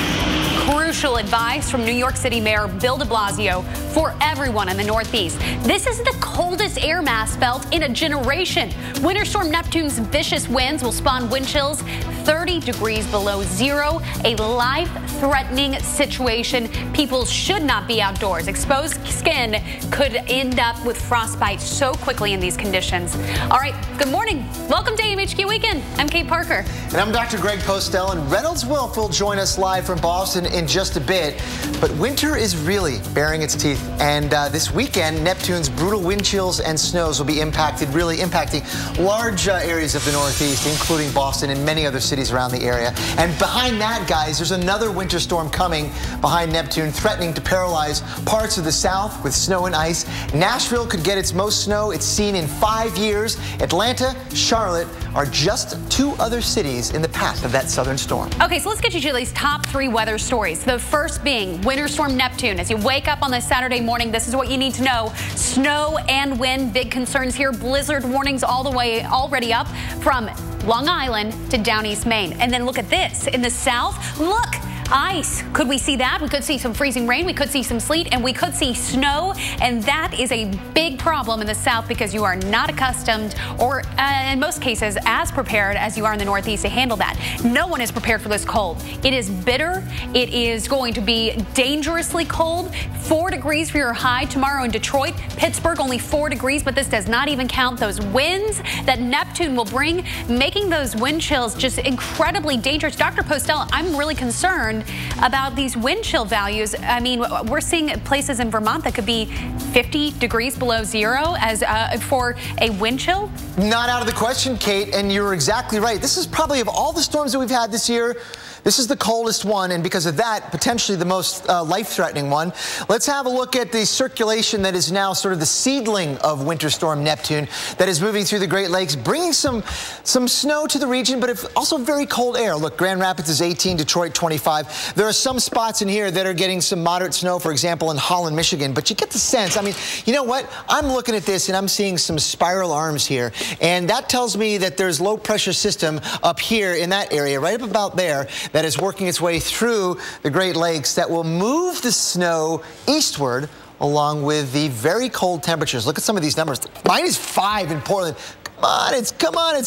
Crucial advice from New York City Mayor Bill de Blasio for everyone in the Northeast. This is the coldest air mass felt in a generation. Winter Storm Neptune's vicious winds will spawn wind chills 30 degrees below zero, a life-threatening situation. People should not be outdoors. Exposed skin could end up with frostbite so quickly in these conditions. All right, good morning. Welcome to AMHQ Weekend. I'm Kate Parker. And I'm Dr. Greg Postel, and Reynolds Wilf will join us live from Boston in just a bit. But winter is really baring its teeth, and this weekend, Neptune's brutal wind chills and snows will be really impacting large areas of the Northeast, including Boston and many other cities around the area. And behind that, guys, there's another winter storm coming behind Neptune, threatening to paralyze parts of the South with snow and ice. Nashville could get its most snow it's seen in 5 years. Atlanta, Charlotte are just 2 other cities in the path of that southern storm. Okay, so let's get you to these top 3 weather stories. The first being Winter Storm Neptune. As you wake up on this Saturday morning, this is what you need to know. Snow and wind, big concerns here. Blizzard warnings all the way already up from Long Island to down East Maine. And then look at this. In the south, look. Ice. Could we see that? We could see some freezing rain. We could see some sleet, and we could see snow. And that is a big problem in the south because you are not accustomed, or in most cases, as prepared as you are in the Northeast to handle that. No one is prepared for this cold. It is bitter. It is going to be dangerously cold. 4 degrees for your high tomorrow in Detroit. Pittsburgh, only 4 degrees, but this does not even count those winds that Neptune will bring, making those wind chills just incredibly dangerous. Dr. Postel, I'm really concerned about these wind chill values. I mean, we're seeing places in Vermont that could be 50 degrees below zero as for a wind chill. Not out of the question, Kate, and you're exactly right. This is probably, of all the storms that we've had this year, this is the coldest one, and because of that, potentially the most life-threatening one. Let's have a look at the circulation that is now sort of the seedling of Winter Storm Neptune that is moving through the Great Lakes, bringing some snow to the region, but also very cold air. Look, Grand Rapids is 18, Detroit 25. There are some spots in here that are getting some moderate snow, for example, in Holland, Michigan, but you get the sense. I mean, you know what? I'm looking at this, and I'm seeing some spiral arms here, and that tells me that there's low-pressure system up here in that area, right up about there, that is working its way through the Great Lakes that will move the snow eastward along with the very cold temperatures. Look at some of these numbers. -5 in Portland. Come on, it's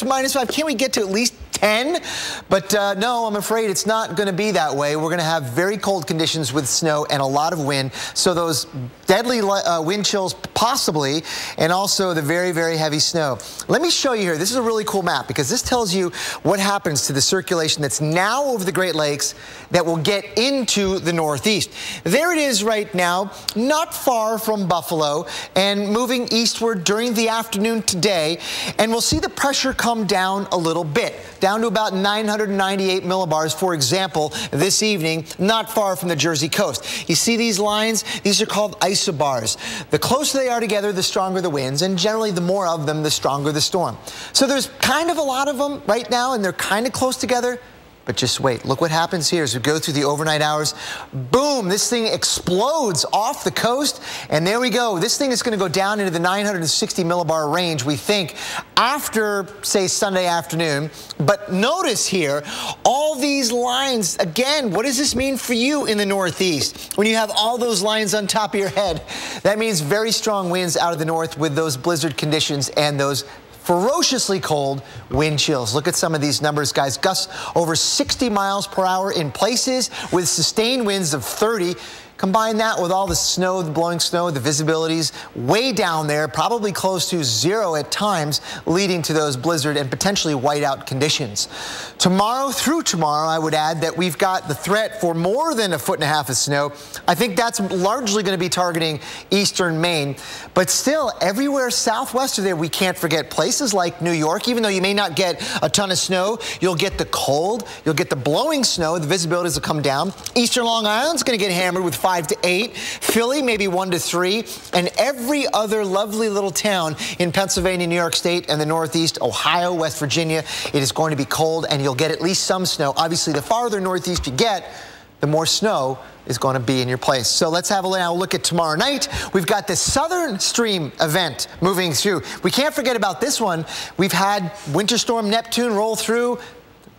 -5. Can't we get to at least 10? But no, I'm afraid it's not going to be that way. We're going to have very cold conditions with snow and a lot of wind. So those deadly wind chills possibly, and also the very, very heavy snow. Let me show you here. This is a really cool map because this tells you what happens to the circulation that's now over the Great Lakes that will get into the Northeast. There it is right now, not far from Buffalo and moving eastward during the afternoon today. And we'll see the pressure come down a little bit, down to about 998 millibars, for example, this evening, not far from the Jersey coast. You see these lines? These are called isobars. The closer they are together, the stronger the winds, and generally the more of them, the stronger the storm. So there's kind of a lot of them right now, and they're kind of close together. But just wait, look what happens here as we go through the overnight hours. Boom, this thing explodes off the coast, and there we go. This thing is going to go down into the 960 millibar range, we think, after, say, Sunday afternoon. But notice here, all these lines, again, what does this mean for you in the Northeast? When you have all those lines on top of your head, that means very strong winds out of the north with those blizzard conditions and those ferociously cold wind chills. Look at some of these numbers, guys. Gusts over 60 miles per hour in places with sustained winds of 30. Combine that with all the snow, the blowing snow, the visibilities way down there, probably close to zero at times, leading to those blizzard and potentially whiteout conditions. Tomorrow through tomorrow, I would add that we've got the threat for more than 1.5 feet of snow. I think that's largely going to be targeting eastern Maine, but still everywhere southwest of there, we can't forget places like New York. Even though you may not get a ton of snow, you'll get the cold, you'll get the blowing snow, the visibilities will come down. Eastern Long Island's going to get hammered with 5 to 8. Philly, maybe 1 to 3. And every other lovely little town in Pennsylvania, New York State, and the Northeast, Ohio, West Virginia, it is going to be cold, and you'll get at least some snow. Obviously, the farther northeast you get, the more snow is going to be in your place. So let's have a look at tomorrow night. We've got the southern stream event moving through. We can't forget about this one. We've had Winter Storm Neptune roll through.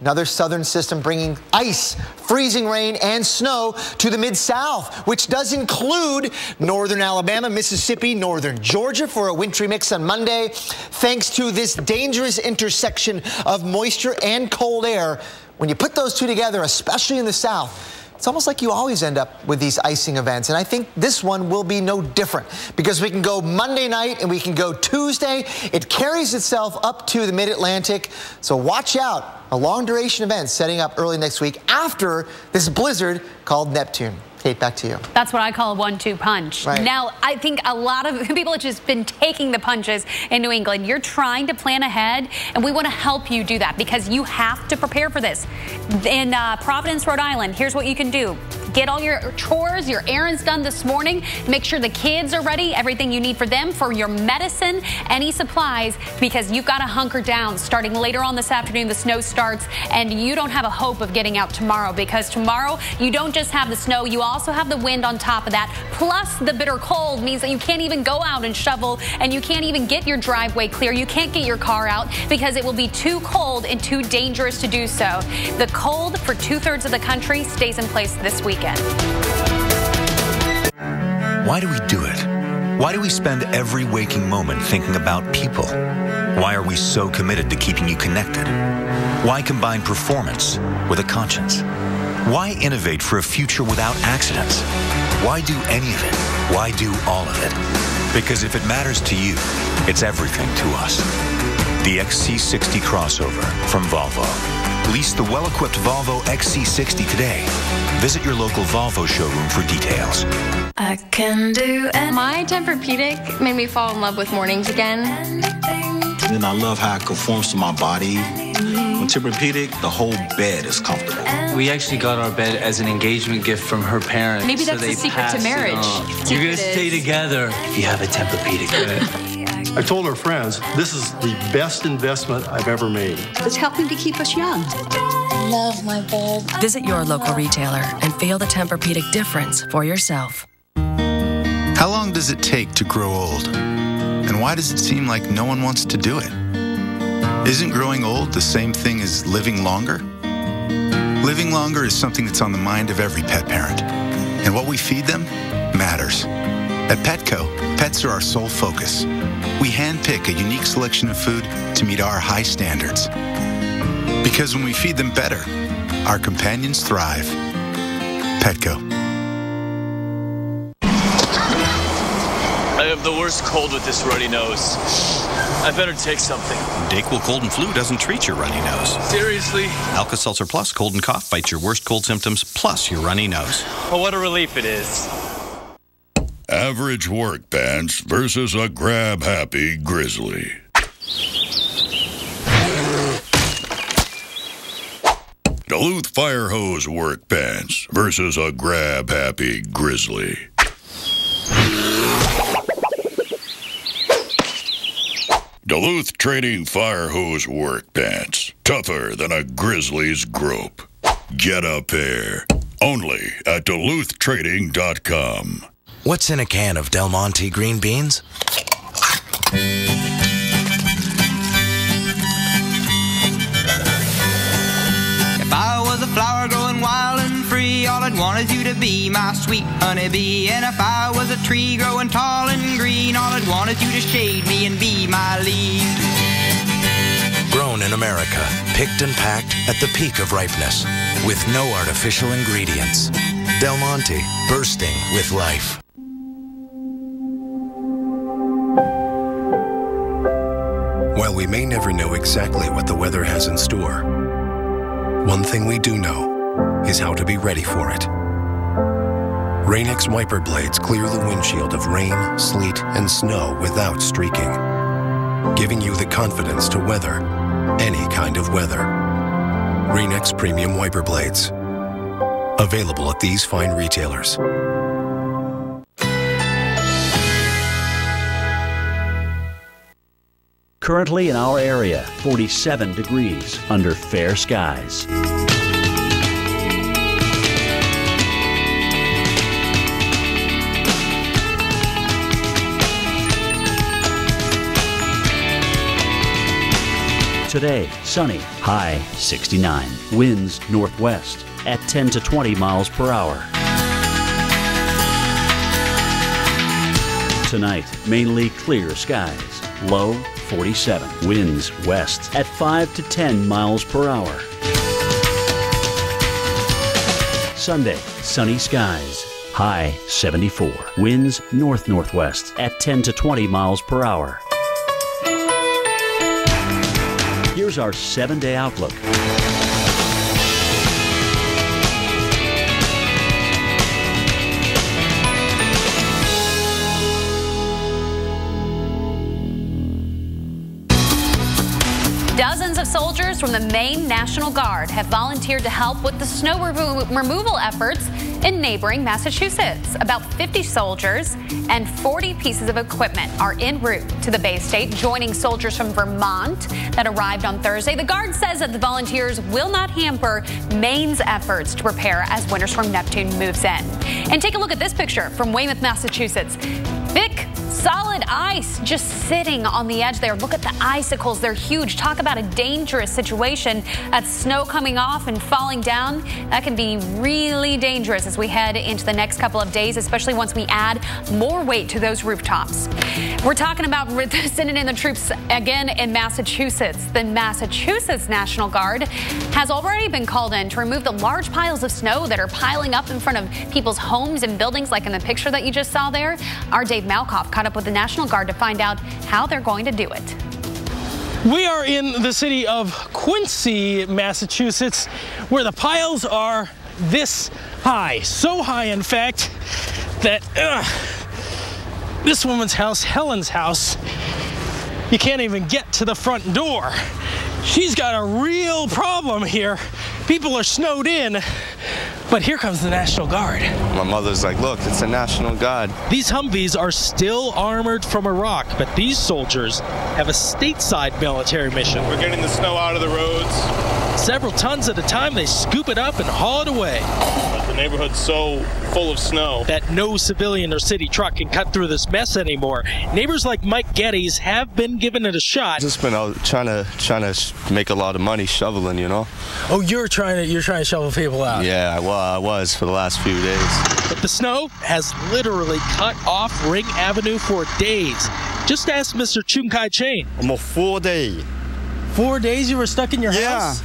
Another southern system bringing ice, freezing rain, and snow to the Mid-South, which does include northern Alabama, Mississippi, northern Georgia for a wintry mix on Monday. Thanks to this dangerous intersection of moisture and cold air, when you put those two together, especially in the south, it's almost like you always end up with these icing events. And I think this one will be no different because we can go Monday night and we can go Tuesday. It carries itself up to the mid-Atlantic. So watch out. A long duration event setting up early next week after this blizzard called Neptune. Kate, back to you. That's what I call a 1-2 punch. Right. Now, I think a lot of people have just been taking the punches in New England. You're trying to plan ahead, and we want to help you do that because you have to prepare for this. In Providence, Rhode Island, here's what you can do. Get all your chores, your errands done this morning. Make sure the kids are ready, everything you need for them, for your medicine, any supplies, because you've got to hunker down. Starting later on this afternoon, the snow starts, and you don't have a hope of getting out tomorrow because tomorrow you don't just have the snow, you also have the wind on top of that, plus the bitter cold means that you can't even go out and shovel, and you can't even get your driveway clear. You can't get your car out because it will be too cold and too dangerous to do so. The cold for 2/3 of the country stays in place this weekend. Why do we do it? Why do we spend every waking moment thinking about people? Why are we so committed to keeping you connected? Why combine performance with a conscience? Why innovate for a future without accidents? Why do any of it? Why do all of it? Because if it matters to you, it's everything to us. The XC60 crossover from Volvo. Lease the well-equipped Volvo XC60 today. Visit your local Volvo showroom for details. I can do anything. My Tempur-Pedic made me fall in love with mornings again. And I love how it conforms to my body. With Tempur-Pedic, the whole bed is comfortable. We actually got our bed as an engagement gift from her parents. Maybe that's the secret to marriage. You're going to stay together if you have a Tempur-Pedic bed. I told her friends, this is the best investment I've ever made. It's helping to keep us young. I love my bed. Visit your local retailer and feel the Tempur-Pedic difference for yourself. How long does it take to grow old? And why does it seem like no one wants to do it? Isn't growing old the same thing as living longer? Living longer is something that's on the mind of every pet parent. And what we feed them matters. At Petco, pets are our sole focus. We handpick a unique selection of food to meet our high standards. Because when we feed them better, our companions thrive. Petco. I have the worst cold with this runny nose. I better take something. Dayquil Cold and Flu doesn't treat your runny nose. Seriously? Alka-Seltzer Plus Cold and Cough fights your worst cold symptoms plus your runny nose. Oh, what a relief it is. Average work pants versus a grab-happy grizzly. Duluth Fire Hose work pants versus a grab-happy grizzly. Duluth Trading Fire Hose work pants, tougher than a grizzly's grope. Get a pair, only at DuluthTrading.com. What's in a can of Del Monte green beans? If I was a flower growing wild and free, all I'd want is you to be my sweet honeybee. And if I was a tree growing tall and green, all I'd want is you to shade me and be my leaf. Grown in America, picked and packed at the peak of ripeness, with no artificial ingredients. Del Monte, bursting with life. While we may never know exactly what the weather has in store, one thing we do know is how to be ready for it. Rain-X wiper blades clear the windshield of rain, sleet, and snow without streaking, giving you the confidence to weather any kind of weather. Rain-X Premium Wiper Blades. Available at these fine retailers. Currently in our area, 47 degrees under fair skies. Today, sunny, high 69. Winds northwest at 10 to 20 miles per hour. Tonight, mainly clear skies. Low 47. Winds west at 5 to 10 miles per hour. Sunday, sunny skies. High 74. Winds north-northwest at 10 to 20 miles per hour. Here's our 7-day outlook. Dozens of soldiers from the Maine National Guard have volunteered to help with the snow removal efforts in neighboring Massachusetts. About 50 soldiers and 40 pieces of equipment are en route to the Bay State, joining soldiers from Vermont that arrived on Thursday. The Guard says that the volunteers will not hamper Maine's efforts to prepare as Winter Storm Neptune moves in. And take a look at this picture from Weymouth, Massachusetts. Thick, solid ice just sitting on the edge there. Look at the icicles. They're huge. Talk about a dangerous situation. That's snow coming off and falling down. That can be really dangerous as we head into the next couple of days, especially once we add more weight to those rooftops. We're talking about sending in the troops again in Massachusetts. The Massachusetts National Guard has already been called in to remove the large piles of snow that are piling up in front of people's homes and buildings, like in the picture that you just saw there. Our Dave Malkoff caught up with the National Guard to find out how they're going to do it. We are in the city of Quincy, Massachusetts, where the piles are this high. So high, in fact, that this woman's house, Helen's house, you can't even get to the front door. She's got a real problem here. People are snowed in, but here comes the National Guard. My mother's like, look, it's the National Guard. These Humvees are still armored from Iraq, but these soldiers have a stateside military mission. We're getting the snow out of the roads. Several tons at a time, they scoop it up and haul it away. The neighborhood's so full of snow that no civilian or city truck can cut through this mess anymore. Neighbors like Mike Geddes have been given it a shot. Just been out trying to make a lot of money shoveling, you know. Oh, you're trying to shovel people out. Yeah, well, I was for the last few days. But the snow has literally cut off Ring Avenue for days. Just ask Mr. Chung Kai Chain. Almost 4 days. 4 days you were stuck in your house?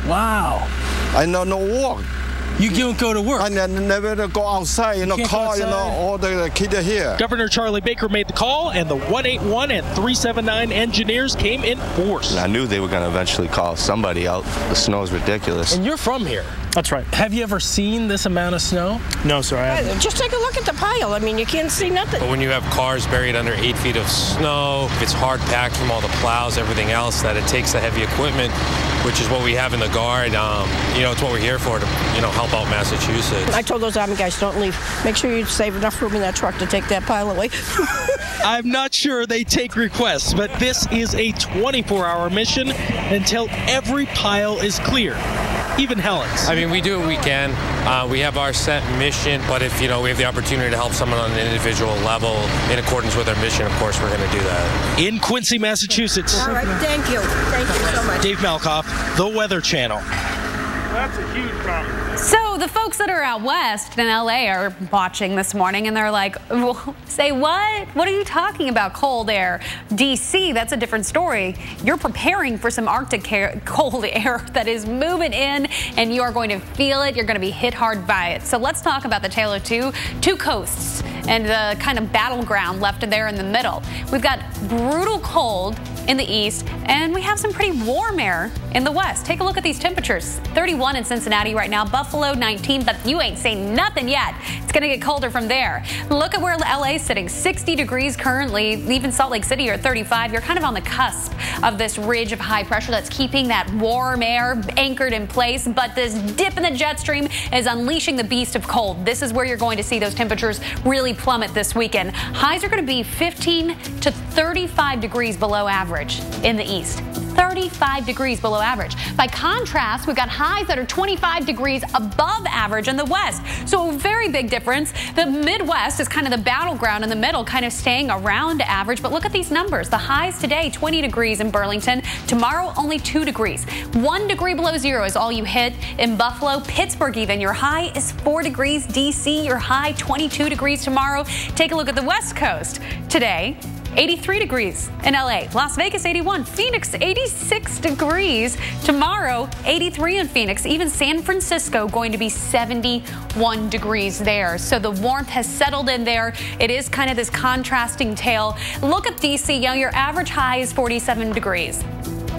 Wow. I no walk. You don't go to work? I never go outside, car, all the kids are here. Governor Charlie Baker made the call, and the 181 and 379 engineers came in force. And I knew they were going to eventually call somebody out. The snow is ridiculous. And you're from here? That's right. Have you ever seen this amount of snow? No, sir, I haven't. Just take a look at the pile. I mean, you can't see nothing. But when you have cars buried under 8 feet of snow, it's hard packed from all the plows, everything else, that it takes the heavy equipment, which is what we have in the Guard. It's what we're here for, to, help out Massachusetts. I told those Army guys, don't leave. Make sure you save enough room in that truck to take that pile away. I'm not sure they take requests, but this is a 24-hour mission until every pile is clear. Even Helen's. I mean, we do what we can. We have our set mission, but if, we have the opportunity to help someone on an individual level in accordance with our mission, of course, we're going to do that. In Quincy, Massachusetts. All right, thank you. Thank you so much. Dave Malkoff, The Weather Channel. That's a huge problem. So the folks that are out west in LA are watching this morning and they're like, well, say what? What are you talking about? Cold air. DC, that's a different story. You're preparing for some Arctic cold air that is moving in and you are going to feel it. You're going to be hit hard by it. So let's talk about the tale of two coasts and the kind of battleground left there in the middle. We've got brutal cold in the east, and we have some pretty warm air in the west. Take a look at these temperatures. 31 in Cincinnati right now, Buffalo 19, but you ain't seen nothing yet. It's gonna get colder from there. Look at where LA's sitting, 60 degrees currently. Even Salt Lake City, you're at 35. You're kind of on the cusp of this ridge of high pressure that's keeping that warm air anchored in place, but this dip in the jet stream is unleashing the beast of cold. This is where you're going to see those temperatures really plummet this weekend. Highs are gonna be 15 to 35 degrees below average in the east. 35 degrees below average. By contrast, we've got highs that are 25 degrees above average in the west. So a very big difference. The Midwest is kind of the battleground in the middle, kind of staying around average. But look at these numbers. The highs today, 20 degrees in Burlington. Tomorrow, only 2 degrees. 1 degree below zero is all you hit in Buffalo. Pittsburgh even, your high is 4 degrees. DC, your high 22 degrees tomorrow. Take a look at the West Coast. Today, 83 degrees in LA. Las Vegas, 81. Phoenix, 86 degrees. Tomorrow, 83 in Phoenix. Even San Francisco going to be 71 degrees there. So the warmth has settled in there. It is kind of this contrasting tale. Look at DC. Your average high is 47 degrees.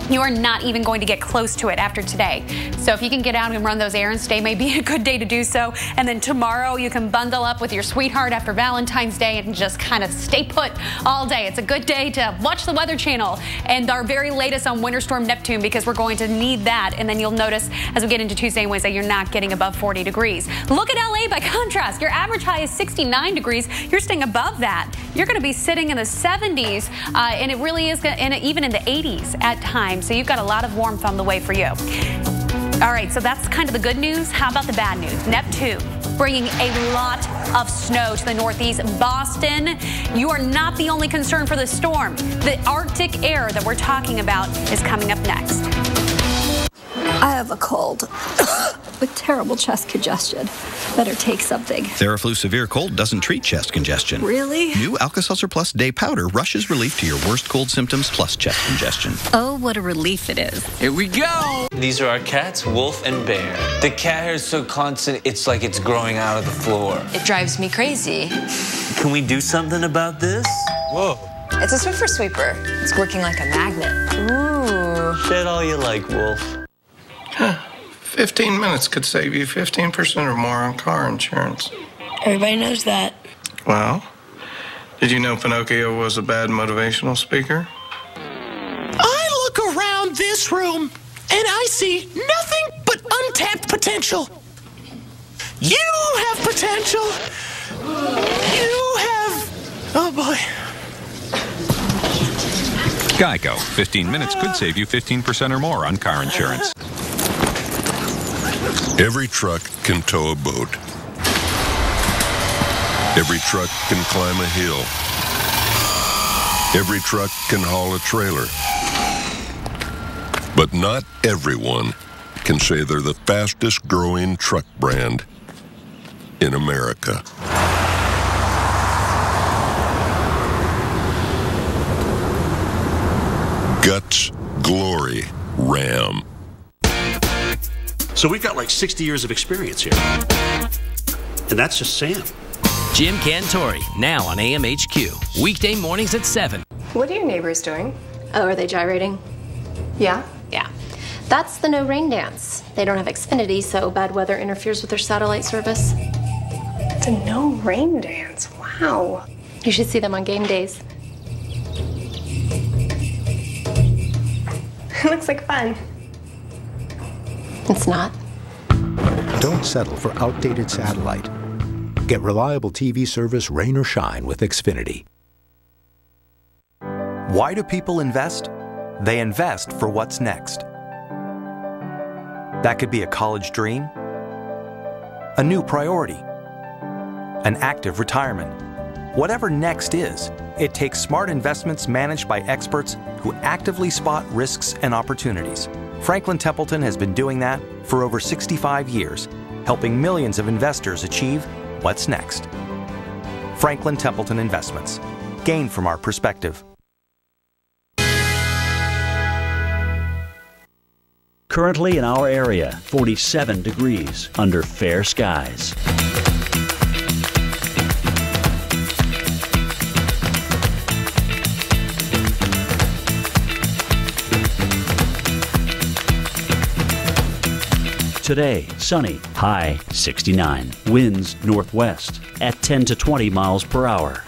You are not even going to get close to it after today. So if you can get out and run those errands, today may be a good day to do so. And then tomorrow you can bundle up with your sweetheart after Valentine's Day and just kind of stay put all day. It's a good day to watch the Weather Channel and our very latest on Winter Storm Neptune, because we're going to need that. And then you'll notice as we get into Tuesday and Wednesday, you're not getting above 40 degrees. Look at LA by contrast. Your average high is 69 degrees. You're staying above that. You're going to be sitting in the 70s, and it really is even in the 80s at times. So you've got a lot of warmth on the way for you. All right, so that's kind of the good news. How about the bad news? Neptune bringing a lot of snow to the Northeast. Boston, you are not the only concern for the storm. The Arctic air that we're talking about is coming up next. I have a cold with terrible chest congestion. Better take something. Theraflu Severe Cold doesn't treat chest congestion. Really? New Alka-Seltzer Plus Day Powder rushes relief to your worst cold symptoms plus chest congestion. Oh, what a relief it is. Here we go. These are our cats, Wolf and Bear. The cat hair is so constant, it's like it's growing out of the floor. It drives me crazy. Can we do something about this? Whoa. It's a Swiffer sweeper. It's working like a magnet. Ooh. Shed all you like, Wolf. 15 minutes could save you 15% or more on car insurance. Everybody knows that. Well, did you know Pinocchio was a bad motivational speaker? I look around this room and I see nothing but untapped potential. You have potential. You have... Oh, boy. Geico. 15 minutes could save you 15% or more on car insurance. Every truck can tow a boat. Every truck can climb a hill. Every truck can haul a trailer. But not everyone can say they're the fastest growing truck brand in America. Guts, glory, Ram. So we've got like 60 years of experience here. And that's just Sam. Jim Cantori, now on AMHQ. Weekday mornings at 7. What are your neighbors doing? Oh, are they gyrating? Yeah? Yeah. That's the no rain dance. They don't have Xfinity, so bad weather interferes with their satellite service. It's a no rain dance. Wow. You should see them on game days. It looks like fun. It's not. Don't settle for outdated satellite. Get reliable TV service rain or shine with Xfinity. Why do people invest? They invest for what's next. That could be a college dream, a new priority, an active retirement. Whatever next is, it takes smart investments managed by experts who actively spot risks and opportunities. Franklin Templeton has been doing that for over 65 years, helping millions of investors achieve what's next. Franklin Templeton Investments. Gain from our perspective. Currently in our area, 47 degrees under fair skies. Today, sunny, high 69. Winds northwest at 10 to 20 miles per hour.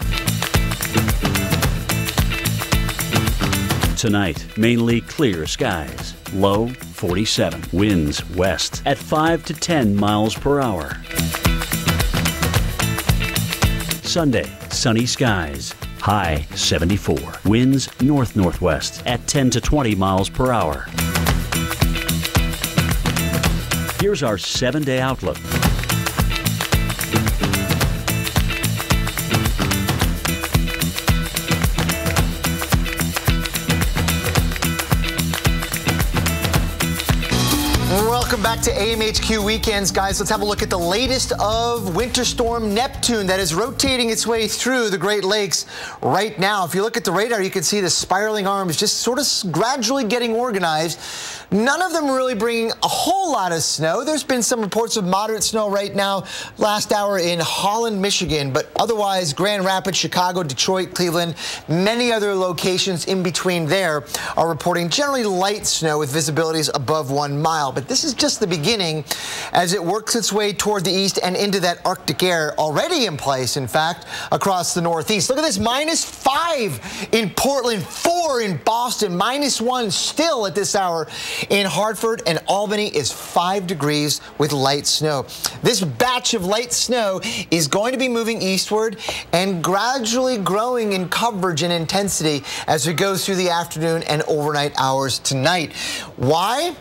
Tonight, mainly clear skies. Low 47. Winds west at 5 to 10 miles per hour. Sunday, sunny skies. High 74. Winds north-northwest at 10 to 20 miles per hour. Here's our 7-day outlook. Welcome Welcome back to AMHQ Weekends, guys. Let's have a look at the latest of Winter Storm Neptune that is rotating its way through the Great Lakes right now. If you look at the radar, you can see the spiraling arms just sort of gradually getting organized. None of them really bringing a whole lot of snow. There's been some reports of moderate snow right now last hour in Holland, Michigan, but otherwise Grand Rapids, Chicago, Detroit, Cleveland, many other locations in between there are reporting generally light snow with visibilities above 1 mile. But this is just the beginning as it works its way toward the east and into that Arctic air already in place, in fact, across the Northeast. Look at this, -5 in Portland, 4 in Boston, -1 still at this hour in Hartford, and Albany is 5 degrees with light snow. This batch of light snow is going to be moving eastward and gradually growing in coverage and intensity as we go through the afternoon and overnight hours tonight. Why?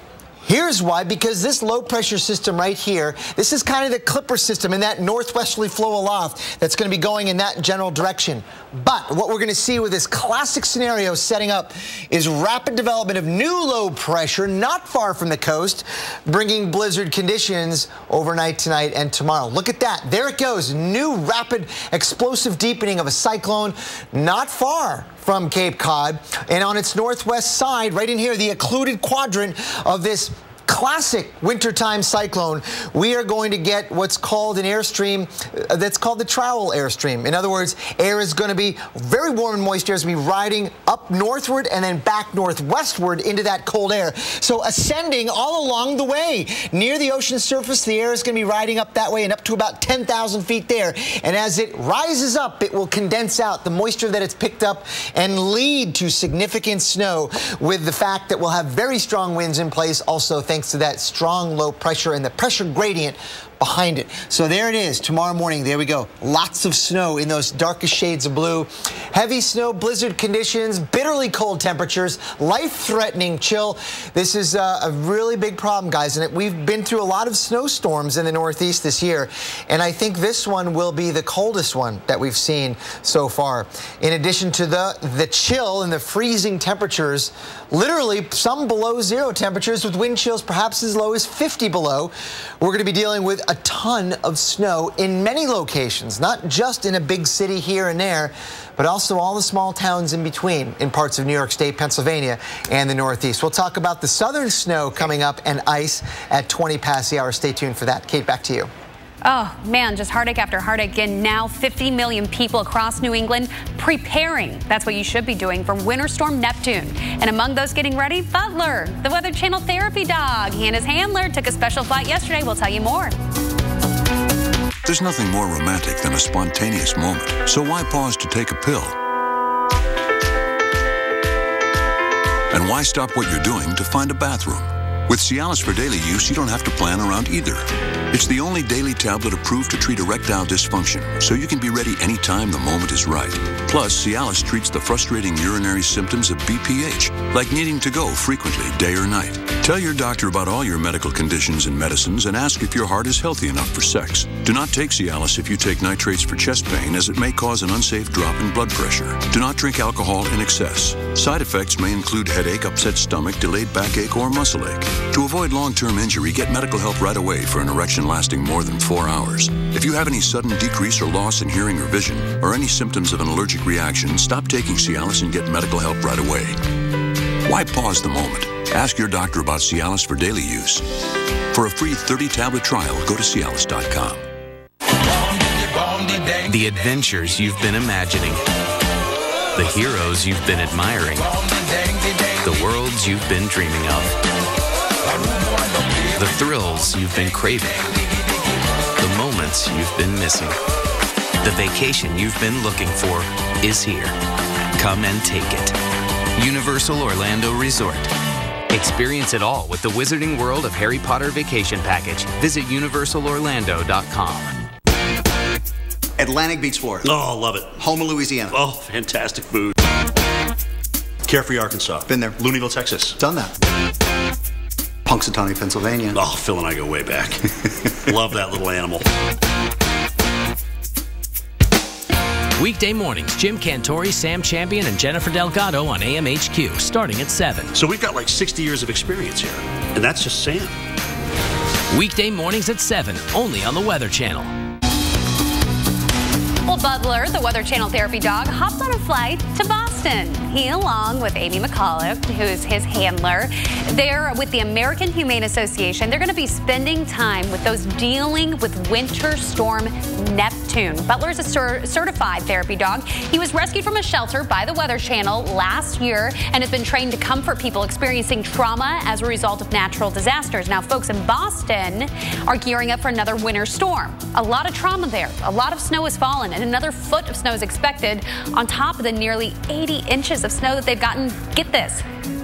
Here's why, because this low pressure system right here, this is kind of the Clipper system in that northwesterly flow aloft that's going to be going in that general direction. But what we're going to see with this classic scenario setting up is rapid development of new low pressure not far from the coast, bringing blizzard conditions overnight tonight and tomorrow. Look at that. There it goes. New rapid explosive deepening of a cyclone not far from Cape Cod, and on its northwest side, right in here, the occluded quadrant of this classic wintertime cyclone, we are going to get what's called an airstream that's called the trowel airstream. In other words, air is going to be very warm and moist air is going to be riding up northward and then back northwestward into that cold air. So ascending all along the way near the ocean surface, the air is going to be riding up that way and up to about 10,000 feet there. And as it rises up, it will condense out the moisture that it's picked up and lead to significant snow, with the fact that we'll have very strong winds in place also thanks to that strong low pressure and the pressure gradient behind it. So there it is tomorrow morning. There we go. Lots of snow in those darkest shades of blue. Heavy snow, blizzard conditions, bitterly cold temperatures, life-threatening chill. This is a really big problem, guys. And we've been through a lot of snowstorms in the Northeast this year. And I think this one will be the coldest one that we've seen so far. In addition to the chill and the freezing temperatures, literally some below zero temperatures with wind chills perhaps as low as 50 below. We're going to be dealing with a ton of snow in many locations, not just in a big city here and there, but also all the small towns in between in parts of New York State, Pennsylvania, and the Northeast. We'll talk about the southern snow coming up and ice at 20 past the hour. Stay tuned for that. Kate, back to you. Oh, man, just heartache after heartache. And now 50 million people across New England preparing. That's what you should be doing for Winter Storm Neptune. And among those getting ready, Butler, the Weather Channel therapy dog. He and his handler took a special flight yesterday. We'll tell you more. There's nothing more romantic than a spontaneous moment. So why pause to take a pill? And why stop what you're doing to find a bathroom? With Cialis for daily use, you don't have to plan around either. It's the only daily tablet approved to treat erectile dysfunction, so you can be ready anytime the moment is right. Plus, Cialis treats the frustrating urinary symptoms of BPH, like needing to go frequently, day or night. Tell your doctor about all your medical conditions and medicines and ask if your heart is healthy enough for sex. Do not take Cialis if you take nitrates for chest pain, as it may cause an unsafe drop in blood pressure. Do not drink alcohol in excess. Side effects may include headache, upset stomach, delayed backache, or muscle ache. To avoid long-term injury, get medical help right away for an erection lasting more than 4 hours. If you have any sudden decrease or loss in hearing or vision, or any symptoms of an allergic reaction, stop taking Cialis and get medical help right away. Why pause the moment? Ask your doctor about Cialis for daily use. For a free 30-tablet trial, go to Cialis.com. The adventures you've been imagining. The heroes you've been admiring. The worlds you've been dreaming of. The thrills you've been craving. The moments you've been missing. The vacation you've been looking for is here. Come and take it. Universal Orlando Resort. Experience it all with the Wizarding World of Harry Potter Vacation Package. Visit universalorlando.com. Atlantic Beach, Florida. Oh, love it. Houma, Louisiana. Oh, fantastic food. Carefree, Arkansas. Been there. Looneyville, Texas. Done that. Punxsutawney, Pennsylvania. Oh, Phil and I go way back. Love that little animal. Weekday mornings, Jim Cantori, Sam Champion, and Jennifer Delgado on AMHQ, starting at 7. So we've got like 60 years of experience here, and that's just Sam. Weekday mornings at 7, only on the Weather Channel. Well, Butler, the Weather Channel therapy dog, hopped on a flight to Boston. He, along with Amy McCulloch, who's his handler, they're with the American Humane Association. They're going to be spending time with those dealing with Winter Storm Neptune. Butler is a certified therapy dog. He was rescued from a shelter by the Weather Channel last year and has been trained to comfort people experiencing trauma as a result of natural disasters. Now, folks in Boston are gearing up for another winter storm. A lot of trauma there. A lot of snow has fallen, and another foot of snow is expected on top of the nearly 80 inches of snow that they've gotten, get this,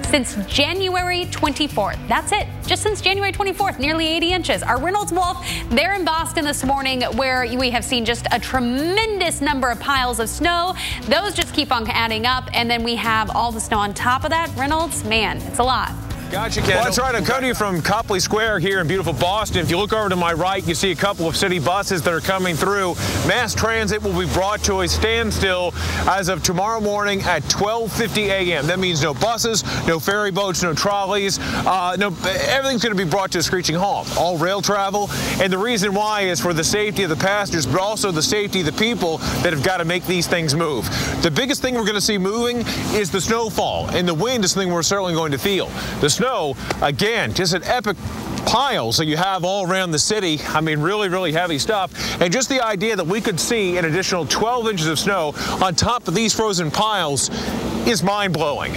since January 24th. That's it. Just since January 24th, nearly 80 inches. Our Reynolds Wolf, they're in Boston this morning, where we have seen just a tremendous number of piles of snow. Those just keep on adding up, and then we have all the snow on top of that. Reynolds, man, it's a lot. Gotcha, Kendall. Well, that's right. I'm coming to you from Copley Square here in beautiful Boston. If you look over to my right, you see a couple of city buses that are coming through. Mass transit will be brought to a standstill as of tomorrow morning at 12:50 a.m. That means no buses, no ferry boats, no trolleys. Everything's going to be brought to a screeching halt. All rail travel. And the reason why is for the safety of the passengers, but also the safety of the people that have got to make these things move. The biggest thing we're going to see moving is the snowfall, and the wind is something we're certainly going to feel. The snow, again, just an epic piles that you have all around the city. I mean, really, really heavy stuff. And just the idea that we could see an additional 12 inches of snow on top of these frozen piles is mind-blowing.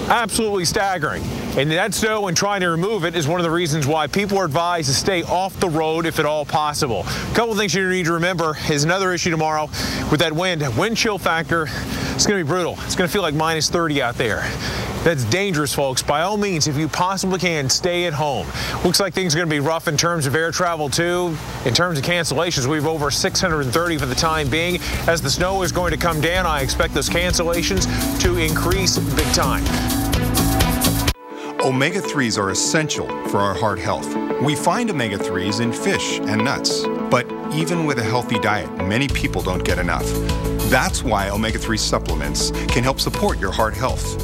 Absolutely staggering. And that snow and trying to remove it is one of the reasons why people are advised to stay off the road if at all possible. A couple of things you need to remember is another issue tomorrow with that wind chill factor. It's going to be brutal. It's going to feel like minus 30 out there. That's dangerous, folks. By all means, if you possibly can, stay at home. Looks like things are going to be rough in terms of air travel, too. In terms of cancellations, we have over 630 for the time being. As the snow is going to come down, I expect those cancellations to increase big time. Omega-3s are essential for our heart health. We find omega-3s in fish and nuts. But even with a healthy diet, many people don't get enough. That's why omega-3 supplements can help support your heart health.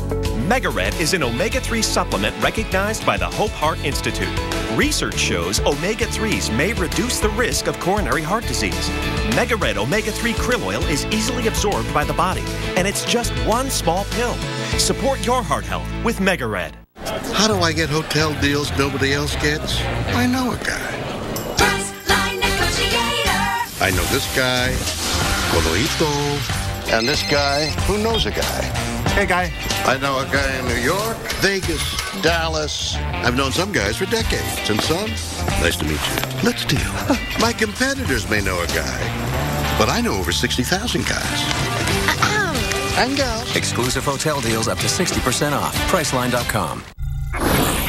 Megared is an omega-3 supplement recognized by the Hope Heart Institute. Research shows omega-3s may reduce the risk of coronary heart disease. Megared omega-3 krill oil is easily absorbed by the body, and it's just one small pill. Support your heart health with Megared. How do I get hotel deals nobody else gets? I know a guy. Trustline Negotiator. I know this guy, Coloito, and this guy who knows a guy. Hey, guy. I know a guy in New York, Vegas, Dallas. I've known some guys for decades, and some, nice to meet you. Let's deal. My competitors may know a guy, but I know over 60,000 guys. And gals. Exclusive hotel deals up to 60% off. Priceline.com.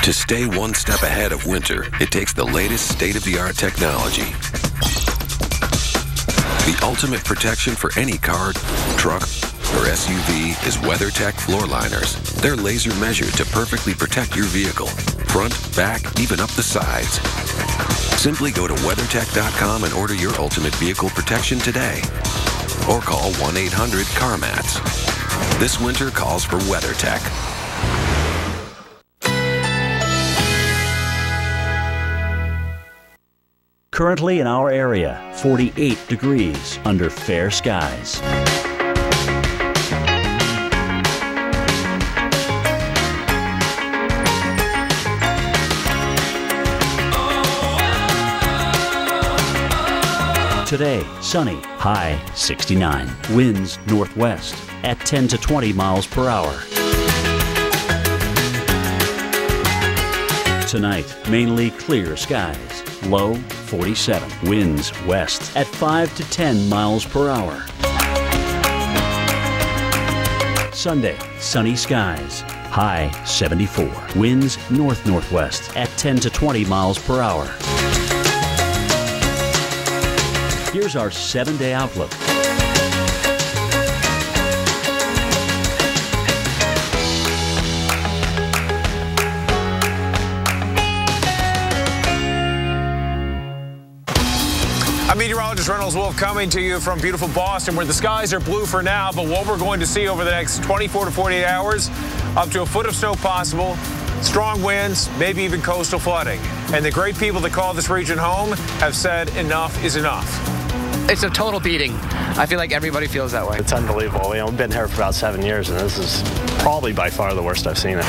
To stay one step ahead of winter, it takes the latest state-of-the-art technology. The ultimate protection for any car, truck, or SUV is WeatherTech floor liners. They're laser measured to perfectly protect your vehicle. Front, back, even up the sides. Simply go to WeatherTech.com and order your ultimate vehicle protection today. Or call 1-800-CarMats. This winter calls for WeatherTech. Currently in our area, 48 degrees under fair skies. Today, sunny, high 69. Winds northwest at 10 to 20 miles per hour. Tonight, mainly clear skies. Low 47. Winds west at 5 to 10 miles per hour. Sunday, sunny skies. High 74. Winds north-northwest at 10 to 20 miles per hour. Here's our 7-day outlook. I'm meteorologist Reynolds Wolf coming to you from beautiful Boston, where the skies are blue for now, but what we're going to see over the next 24 to 48 hours, up to a foot of snow possible, strong winds, maybe even coastal flooding. And the great people that call this region home have said enough is enough. It's a total beating. I feel like everybody feels that way. It's unbelievable. I've been here for about 7 years, and this is probably by far the worst I've seen it.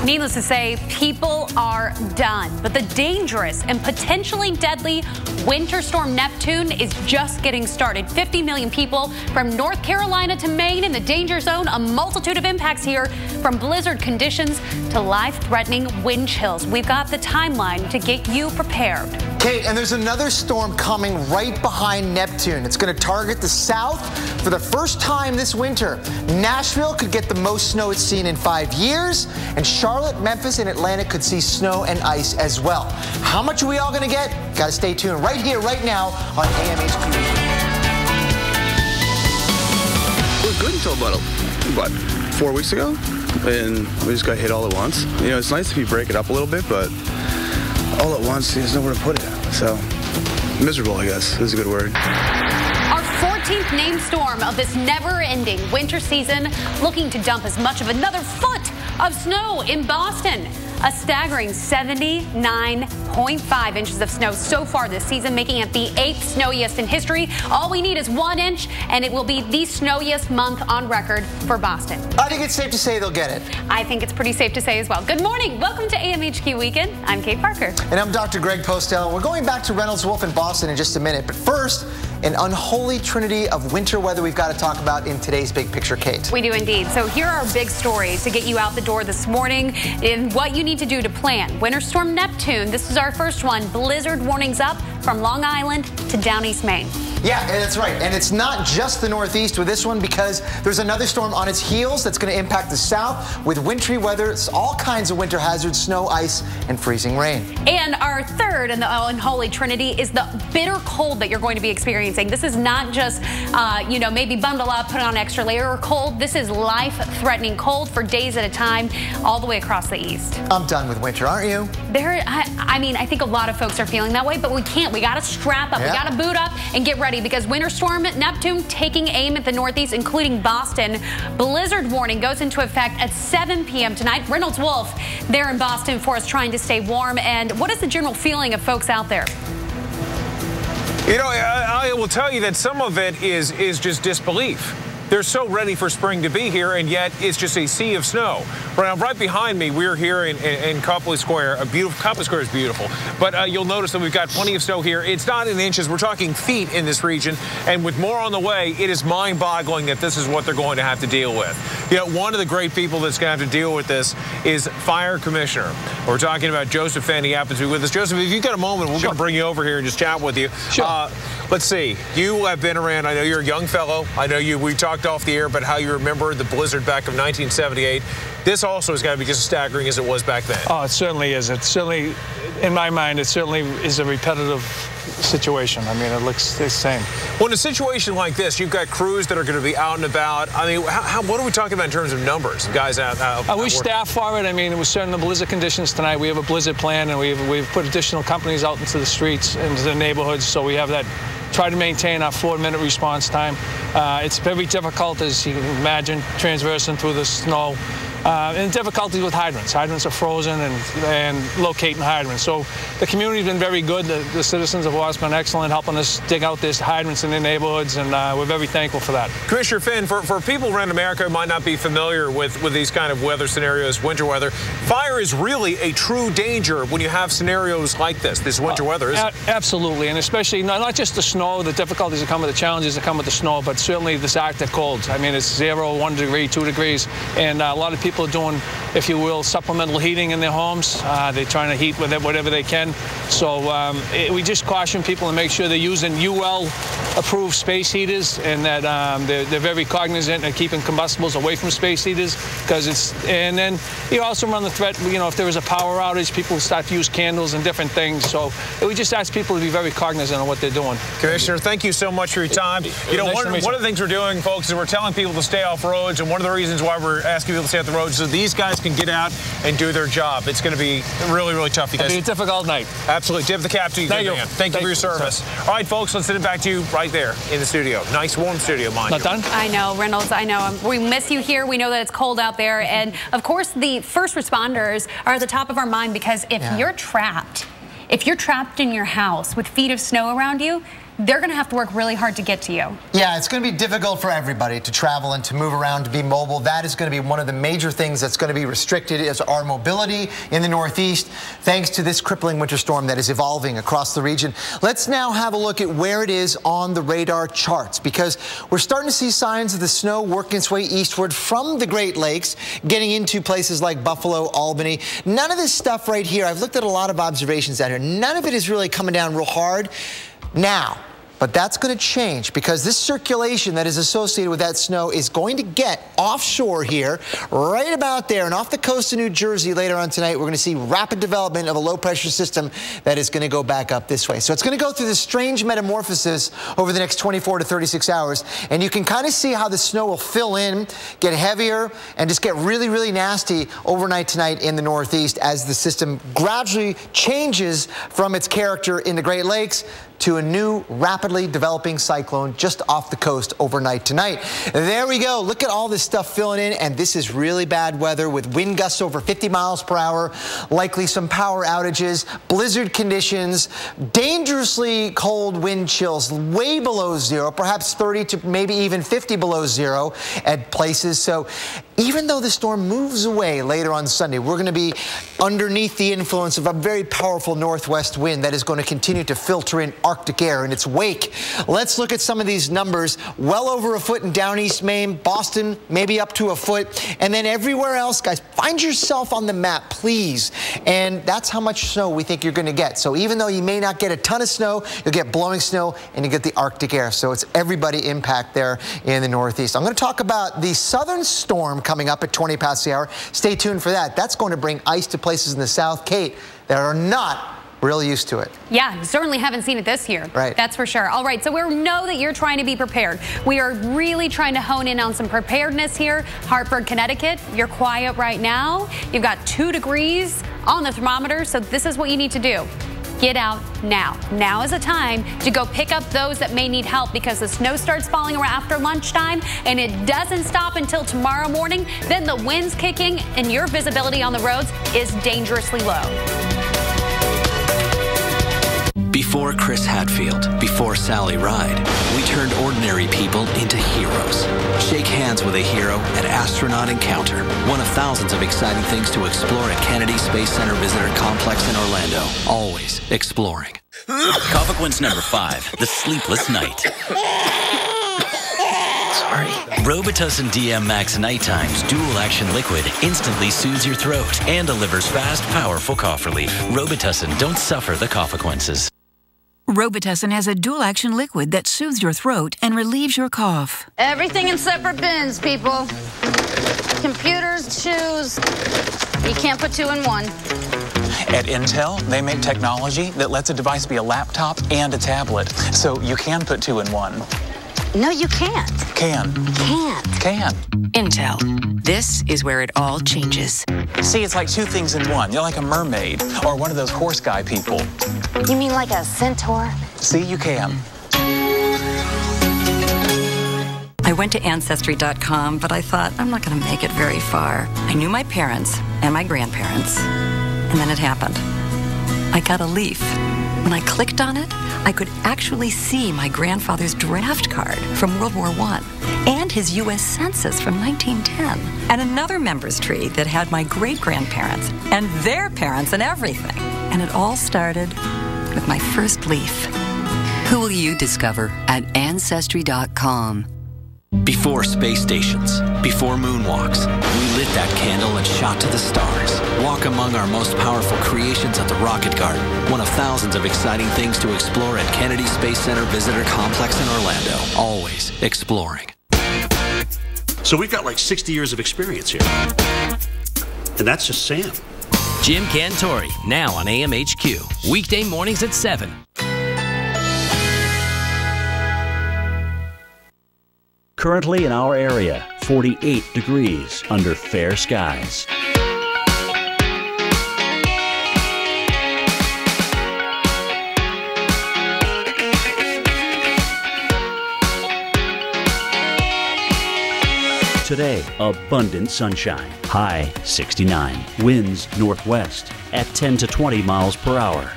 Needless to say, people are done. But the dangerous and potentially deadly Winter Storm Neptune is just getting started. 50 million people from North Carolina to Maine in the danger zone. A multitude of impacts here, from blizzard conditions to life-threatening wind chills. We've got the timeline to get you prepared. Kate, and there's another storm coming right behind Neptune. It's going to target the south for the first time this winter. Nashville could get the most snow it's seen in 5 years, and Charlotte, Memphis, and Atlanta could see snow and ice as well. How much are we all going to get? Got to stay tuned right here, right now on AMHQ. It was good until about, 4 weeks ago, and we just got hit all at once. You know, it's nice if you break it up a little bit, but all at once, there's nowhere to put it. So, miserable, I guess, is a good word. Our 14th named storm of this never-ending winter season, looking to dump as much of another foot of snow in Boston. A staggering 79.5 inches of snow so far this season, making it the 8th snowiest in history. All we need is 1 inch, and it will be the snowiest month on record for Boston. I think it's safe to say they'll get it. I think it's pretty safe to say as well. Good morning. Welcome to AMHQ Weekend. I'm Kate Parker. And I'm Dr. Greg Postel. We're going back to Reynolds Wolf in Boston in just a minute. But first, an unholy trinity of winter weather we've got to talk about in today's Big Picture, Kate. We do indeed. So here are our big stories to get you out the door this morning and what you need to do to plan. Winter Storm Neptune, this is our first one. Blizzard warnings up from Long Island to down East Maine. Yeah, that's right. And it's not just the Northeast with this one, because there's another storm on its heels that's going to impact the South with wintry weather. It's all kinds of winter hazards, snow, ice, and freezing rain. And our third in the unholy trinity is the bitter cold that you're going to be experiencing. This is not just, maybe bundle up, put on an extra layer of cold. This is life-threatening cold for days at a time all the way across the East. I'm done with winter, aren't you? I think a lot of folks are feeling that way, but we can't. We got to strap up. Yeah. We got to boot up and get ready, because Winter Storm Neptune taking aim at the Northeast, including Boston. Blizzard warning goes into effect at 7 p.m. tonight. Reynolds Wolf there in Boston for us, trying to stay warm. And what is the general feeling of folks out there? You know, I will tell you that some of it is just disbelief. They're so ready for spring to be here, and yet it's just a sea of snow. Right behind me, we're here in Copley Square. Copley Square is beautiful, but you'll notice that we've got plenty of snow here. It's not in inches. We're talking feet in this region, and with more on the way, it is mind-boggling that this is what they're going to have to deal with. You know, one of the great people that's going to have to deal with this is Fire Commissioner. We're talking about Joseph Fenn. He happens to be with us. Joseph, if you've got a moment, we're going to bring you over here and just chat with you. Sure. Let's see. You have been around. I know you're a young fellow. I know we talked off the air about how you remember the blizzard back of 1978. This also has got to be just as staggering as it was back then. Oh, it certainly is. It certainly, in my mind, it certainly is a repetitive situation. I mean, it looks the same. Well, in a situation like this, you've got crews that are going to be out and about. I mean, what are we talking about in terms of numbers of guys out? We staff for it. I mean, it was certain the blizzard conditions tonight. We have a blizzard plan, and we've put additional companies out into the streets, into the neighborhoods, so we have that. Try to maintain our 4-minute response time. It's very difficult, as you can imagine, transversing through the snow. And difficulties with hydrants. Hydrants are frozen and locating hydrants. So the community's been very good. The citizens of Wasp have been excellent, helping us dig out these hydrants in their neighborhoods, and we're very thankful for that. Commissioner Fenn, for people around America who might not be familiar with these kind of weather scenarios, winter weather, fire is really a true danger when you have scenarios like this winter weather, isn't it? Absolutely, and especially not just the snow, the difficulties that come with the challenges that come with the snow, but certainly this Arctic cold. I mean, it's 0, 1 degree, 2 degrees, and a lot of people are doing, if you will, supplemental heating in their homes. They're trying to heat with it whatever they can. So we just caution people to make sure they're using UL-approved space heaters, and that they're very cognizant of keeping combustibles away from space heaters, because and then you also run the threat, if there is a power outage, people start to use candles and different things. So we just ask people to be very cognizant of what they're doing. Commissioner, thank you so much for your time. One of the things we're doing, folks, is we're telling people to stay off roads, and one of the reasons why we're asking people to stay off the road road so these guys can get out and do their job. It's going to be really, really tough. You guys. It'll be a difficult night. Absolutely. Tip the cap to you. Thank you. Man. Thank you for your service. All right, folks, let's send it back to you right there in the studio. Nice, warm studio, mind you. Not done? I know, Reynolds, I know. We miss you here. We know that it's cold out there. And, of course, the first responders are at the top of our mind because if you're trapped in your house with feet of snow around you, they're going to have to work really hard to get to you. Yeah, it's going to be difficult for everybody to travel and to move around, to be mobile. That is going to be one of the major things that's going to be restricted is our mobility in the Northeast, thanks to this crippling winter storm that is evolving across the region. Let's now have a look at where it is on the radar charts, because we're starting to see signs of the snow working its way eastward from the Great Lakes, getting into places like Buffalo, Albany. None of this stuff right here, I've looked at a lot of observations out here, none of it is really coming down real hard now. But that's going to change because this circulation that is associated with that snow is going to get offshore here, right about there, and off the coast of New Jersey later on tonight. We're going to see rapid development of a low-pressure system that is going to go back up this way. So it's going to go through this strange metamorphosis over the next 24 to 36 hours, and you can kind of see how the snow will fill in, get heavier, and just get really, really nasty overnight tonight in the Northeast as the system gradually changes from its character in the Great Lakes to a new rapidly developing cyclone just off the coast overnight tonight. There we go. Look at all this stuff filling in, and this is really bad weather with wind gusts over 50 miles per hour, likely some power outages, blizzard conditions, dangerously cold wind chills, way below zero, perhaps 30 to maybe even 50 below zero at places. So even though the storm moves away later on Sunday, we're going to be underneath the influence of a very powerful northwest wind that is going to continue to filter in Arctic air in its wake. Let's look at some of these numbers. Well over a foot in down East Maine, Boston, maybe up to a foot. And then everywhere else, guys, find yourself on the map, please. And that's how much snow we think you're going to get. So even though you may not get a ton of snow, you'll get blowing snow and you get the Arctic air. So it's everybody impact there in the Northeast. I'm going to talk about the southern storm coming up at 20 past the hour. Stay tuned for that. That's going to bring ice to places in the South, Kate, that are not real used to it. Yeah, certainly haven't seen it this year. Right. That's for sure. All right, so we know that you're trying to be prepared. We are really trying to hone in on some preparedness here. Hartford, Connecticut, you're quiet right now. You've got 2 degrees on the thermometer, so this is what you need to do. Get out now. Now is a time to go pick up those that may need help because the snow starts falling around after lunchtime and it doesn't stop until tomorrow morning. Then the wind's kicking and your visibility on the roads is dangerously low. Before Chris Hadfield, before Sally Ride, we turned ordinary people into heroes. Shake hands with a hero at Astronaut Encounter, one of thousands of exciting things to explore at Kennedy Space Center Visitor Complex in Orlando. Always exploring. Cofaquin's number 5, The Sleepless Night. Sorry. Robitussin DM Max Nighttime's dual-action liquid instantly soothes your throat and delivers fast, powerful cough relief. Robitussin, don't suffer the consequences. Robitussin has a dual-action liquid that soothes your throat and relieves your cough. Everything in separate bins, people. Computers, shoes. You can't put 2 in 1. At Intel, they make technology that lets a device be a laptop and a tablet. So you can put 2 in 1. No, you can't. Can. Can't. Can. Intel. This is where it all changes. See, it's like 2 things in 1. You're like a mermaid or one of those horse guy people. You mean like a centaur? See, you can. I went to Ancestry.com, but I thought I'm not going to make it very far. I knew my parents and my grandparents, and then it happened. I got a leaf. When I clicked on it, I could actually see my grandfather's draft card from World War I and his U.S. Census from 1910, and another members tree that had my great-grandparents and their parents and everything. And it all started with my first leaf. Who will you discover at Ancestry.com? Before space stations, before moonwalks, we lit that candle and shot to the stars. Walk among our most powerful creations at the Rocket Garden, one of thousands of exciting things to explore at Kennedy Space Center Visitor Complex in Orlando. Always exploring. So we've got like 60 years of experience here. And that's just Sam. Jim Cantori, now on AMHQ. Weekday mornings at 7. Currently in our area, 48 degrees under fair skies. Today, abundant sunshine. High 69. Winds northwest at 10 to 20 miles per hour.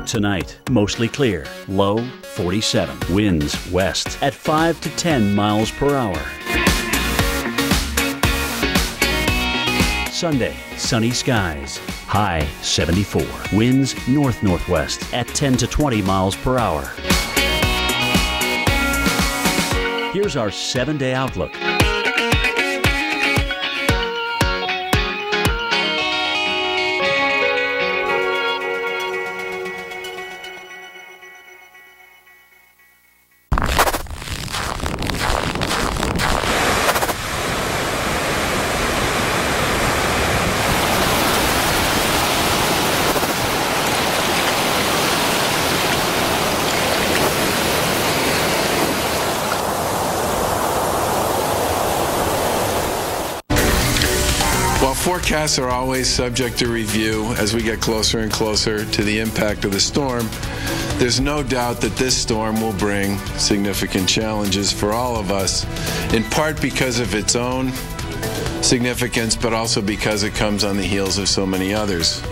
Tonight, mostly clear. Low 47. Winds west at 5 to 10 miles per hour. Sunday, sunny skies. High 74. Winds north-northwest at 10 to 20 miles per hour. Here's our 7-day outlook. Forecasts are always subject to review as we get closer and closer to the impact of the storm. There's no doubt that this storm will bring significant challenges for all of us, in part because of its own significance, but also because it comes on the heels of so many others.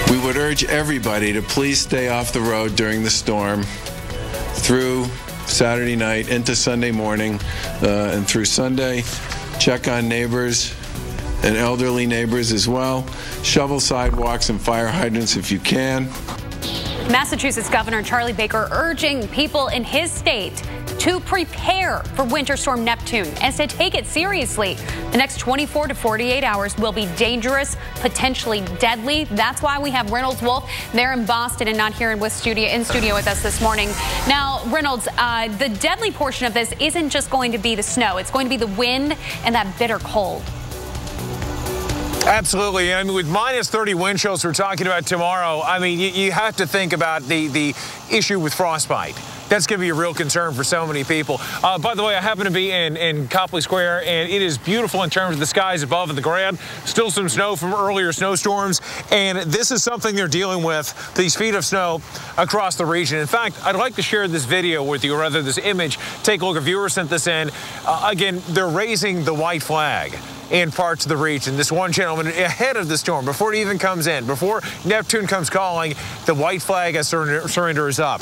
We would urge everybody to please stay off the road during the storm through Saturday night into Sunday morning and through Sunday. Check on neighbors and elderly neighbors as well. Shovel sidewalks and fire hydrants if you can. Massachusetts Governor Charlie Baker urging people in his state to prepare for Winter Storm Neptune and to take it seriously. The next 24 to 48 hours will be dangerous, potentially deadly. That's why we have Reynolds Wolf there in Boston and not here in studio with us this morning. Now, Reynolds, the deadly portion of this isn't just going to be the snow. It's going to be the wind and that bitter cold. Absolutely. I mean, with minus 30 wind chills we're talking about tomorrow, I mean, you have to think about the issue with frostbite. That's going to be a real concern for so many people. By the way, I happen to be in Copley Square, and it is beautiful in terms of the skies above and the ground. Still some snow from earlier snowstorms, and this is something they're dealing with, these feet of snow across the region. In fact, I'd like to share this video with you, or rather this image. Take a look. A viewer sent this in. Again, they're raising the white flag in parts of the region. This one gentleman, ahead of the storm, before it even comes in, before Neptune comes calling, the white flag as surrender is up.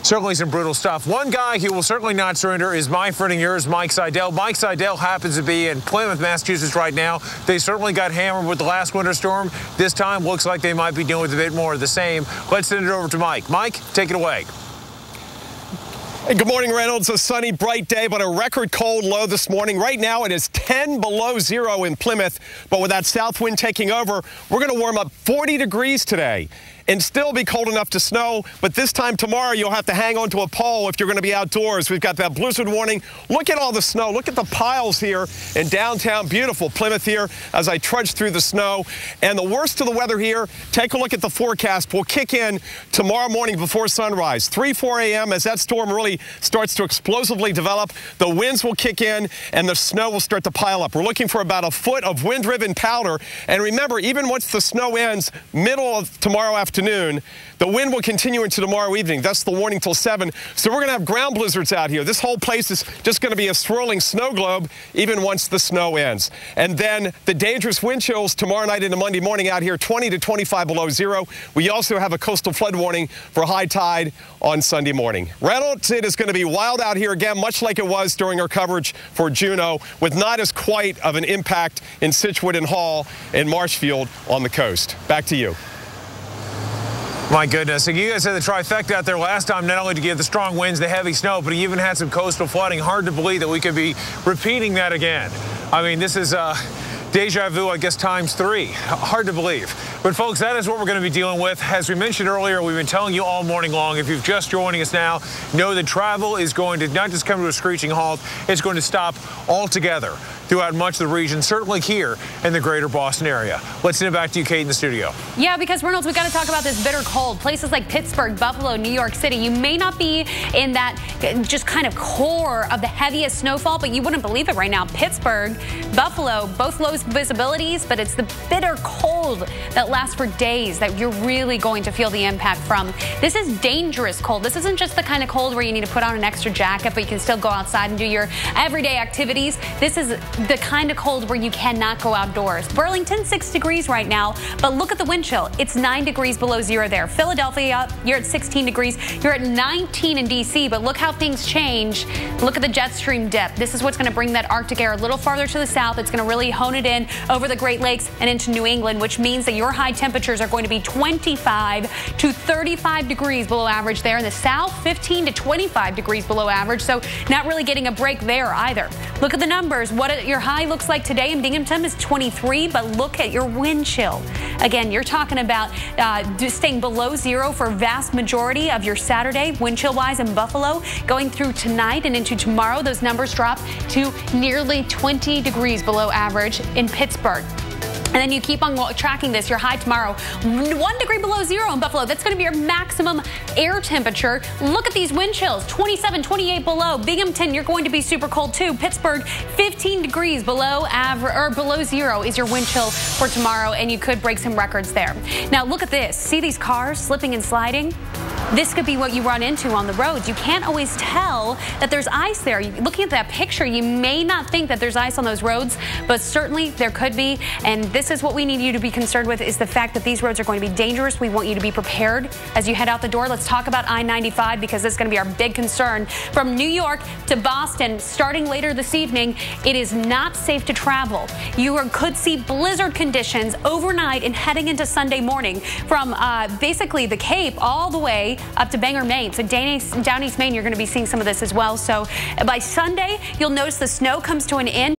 Certainly some brutal stuff. One guy who will certainly not surrender is my friend and yours, Mike Seidel. Mike Seidel happens to be in Plymouth, Massachusetts right now. They certainly got hammered with the last winter storm. This time looks like they might be dealing with a bit more of the same. Let's send it over to Mike. Mike, take it away. Good morning, Reynolds. A sunny, bright day, but a record cold low this morning. Right now, it is 10 below zero in Plymouth, but with that south wind taking over, we're going to warm up 40 degrees today and still be cold enough to snow. But this time tomorrow, you'll have to hang on to a pole if you're going to be outdoors. We've got that blizzard warning. Look at all the snow. Look at the piles here in downtown, beautiful Plymouth here as I trudge through the snow. And the worst of the weather here, take a look at the forecast, will kick in tomorrow morning before sunrise. 3-4 a.m. as that storm really starts to explosively develop. The winds will kick in and the snow will start to pile up. We're looking for about a foot of wind-driven powder. And remember, even once the snow ends, middle of tomorrow afternoon, the wind will continue into tomorrow evening. That's the warning till 7. So we're going to have ground blizzards out here. This whole place is just going to be a swirling snow globe even once the snow ends. And then the dangerous wind chills tomorrow night into Monday morning out here, 20 to 25 below zero. We also have a coastal flood warning for high tide on Sunday morning. Reynolds, it is going to be wild out here again, much like it was during our coverage for Juno, with not as quite of an impact in Scituate and Hall and Marshfield on the coast. Back to you. My goodness, you guys had the trifecta out there last time. Not only to get the strong winds, the heavy snow, but he even had some coastal flooding. Hard to believe that we could be repeating that again. I mean, this is deja vu, I guess, times 3. Hard to believe. But folks, that is what we're going to be dealing with. As we mentioned earlier, we've been telling you all morning long, if you're just joining us now, know that travel is going to not just come to a screeching halt, it's going to stop altogether. throughout much of the region, certainly here in the greater Boston area. Let's send it back to you, Kate, in the studio. Yeah, because Reynolds, we got to talk about this bitter cold. Places like Pittsburgh, Buffalo, New York City, you may not be in that just kind of core of the heaviest snowfall, but you wouldn't believe it right now. Pittsburgh, Buffalo, both low visibilities, but it's the bitter cold that lasts for days that you're really going to feel the impact from. This is dangerous cold. This isn't just the kind of cold where you need to put on an extra jacket, but you can still go outside and do your everyday activities. This is the kind of cold where you cannot go outdoors. Burlington, 6 degrees right now, but look at the wind chill. It's 9 degrees below zero there. Philadelphia, you're at 16 degrees. You're at 19 in D.C., but look how things change. Look at the jet stream dip. This is what's going to bring that Arctic air a little farther to the south. It's going to really hone it in over the Great Lakes and into New England, which means that your high temperatures are going to be 25 to 35 degrees below average there. In the south, 15 to 25 degrees below average, so not really getting a break there either. Look at the numbers. What your high looks like today in Binghamton is 23, but look at your wind chill. Again, you're talking about staying below zero for a vast majority of your Saturday, wind chill wise in Buffalo. Going through tonight and into tomorrow, those numbers drop to nearly 20 degrees below average in Pittsburgh. And then you keep on tracking this. Your high tomorrow, 1 degree below zero in Buffalo. That's going to be your maximum air temperature. Look at these wind chills, 27, 28 below. Binghamton, you're going to be super cold too. Pittsburgh, 15 degrees below average or below zero is your wind chill for tomorrow, and you could break some records there. Now look at this. See these cars slipping and sliding? This could be what you run into on the roads. You can't always tell that there's ice there. Looking at that picture, you may not think that there's ice on those roads, but certainly there could be. And this is what we need you to be concerned with, is the fact that these roads are going to be dangerous. We want you to be prepared as you head out the door. Let's talk about I-95, because this is going to be our big concern. From New York to Boston, starting later this evening, it is not safe to travel. You could see blizzard conditions overnight and heading into Sunday morning from basically the Cape all the way up to Bangor, Maine. So down East Maine, you're going to be seeing some of this as well. So by Sunday, you'll notice the snow comes to an end.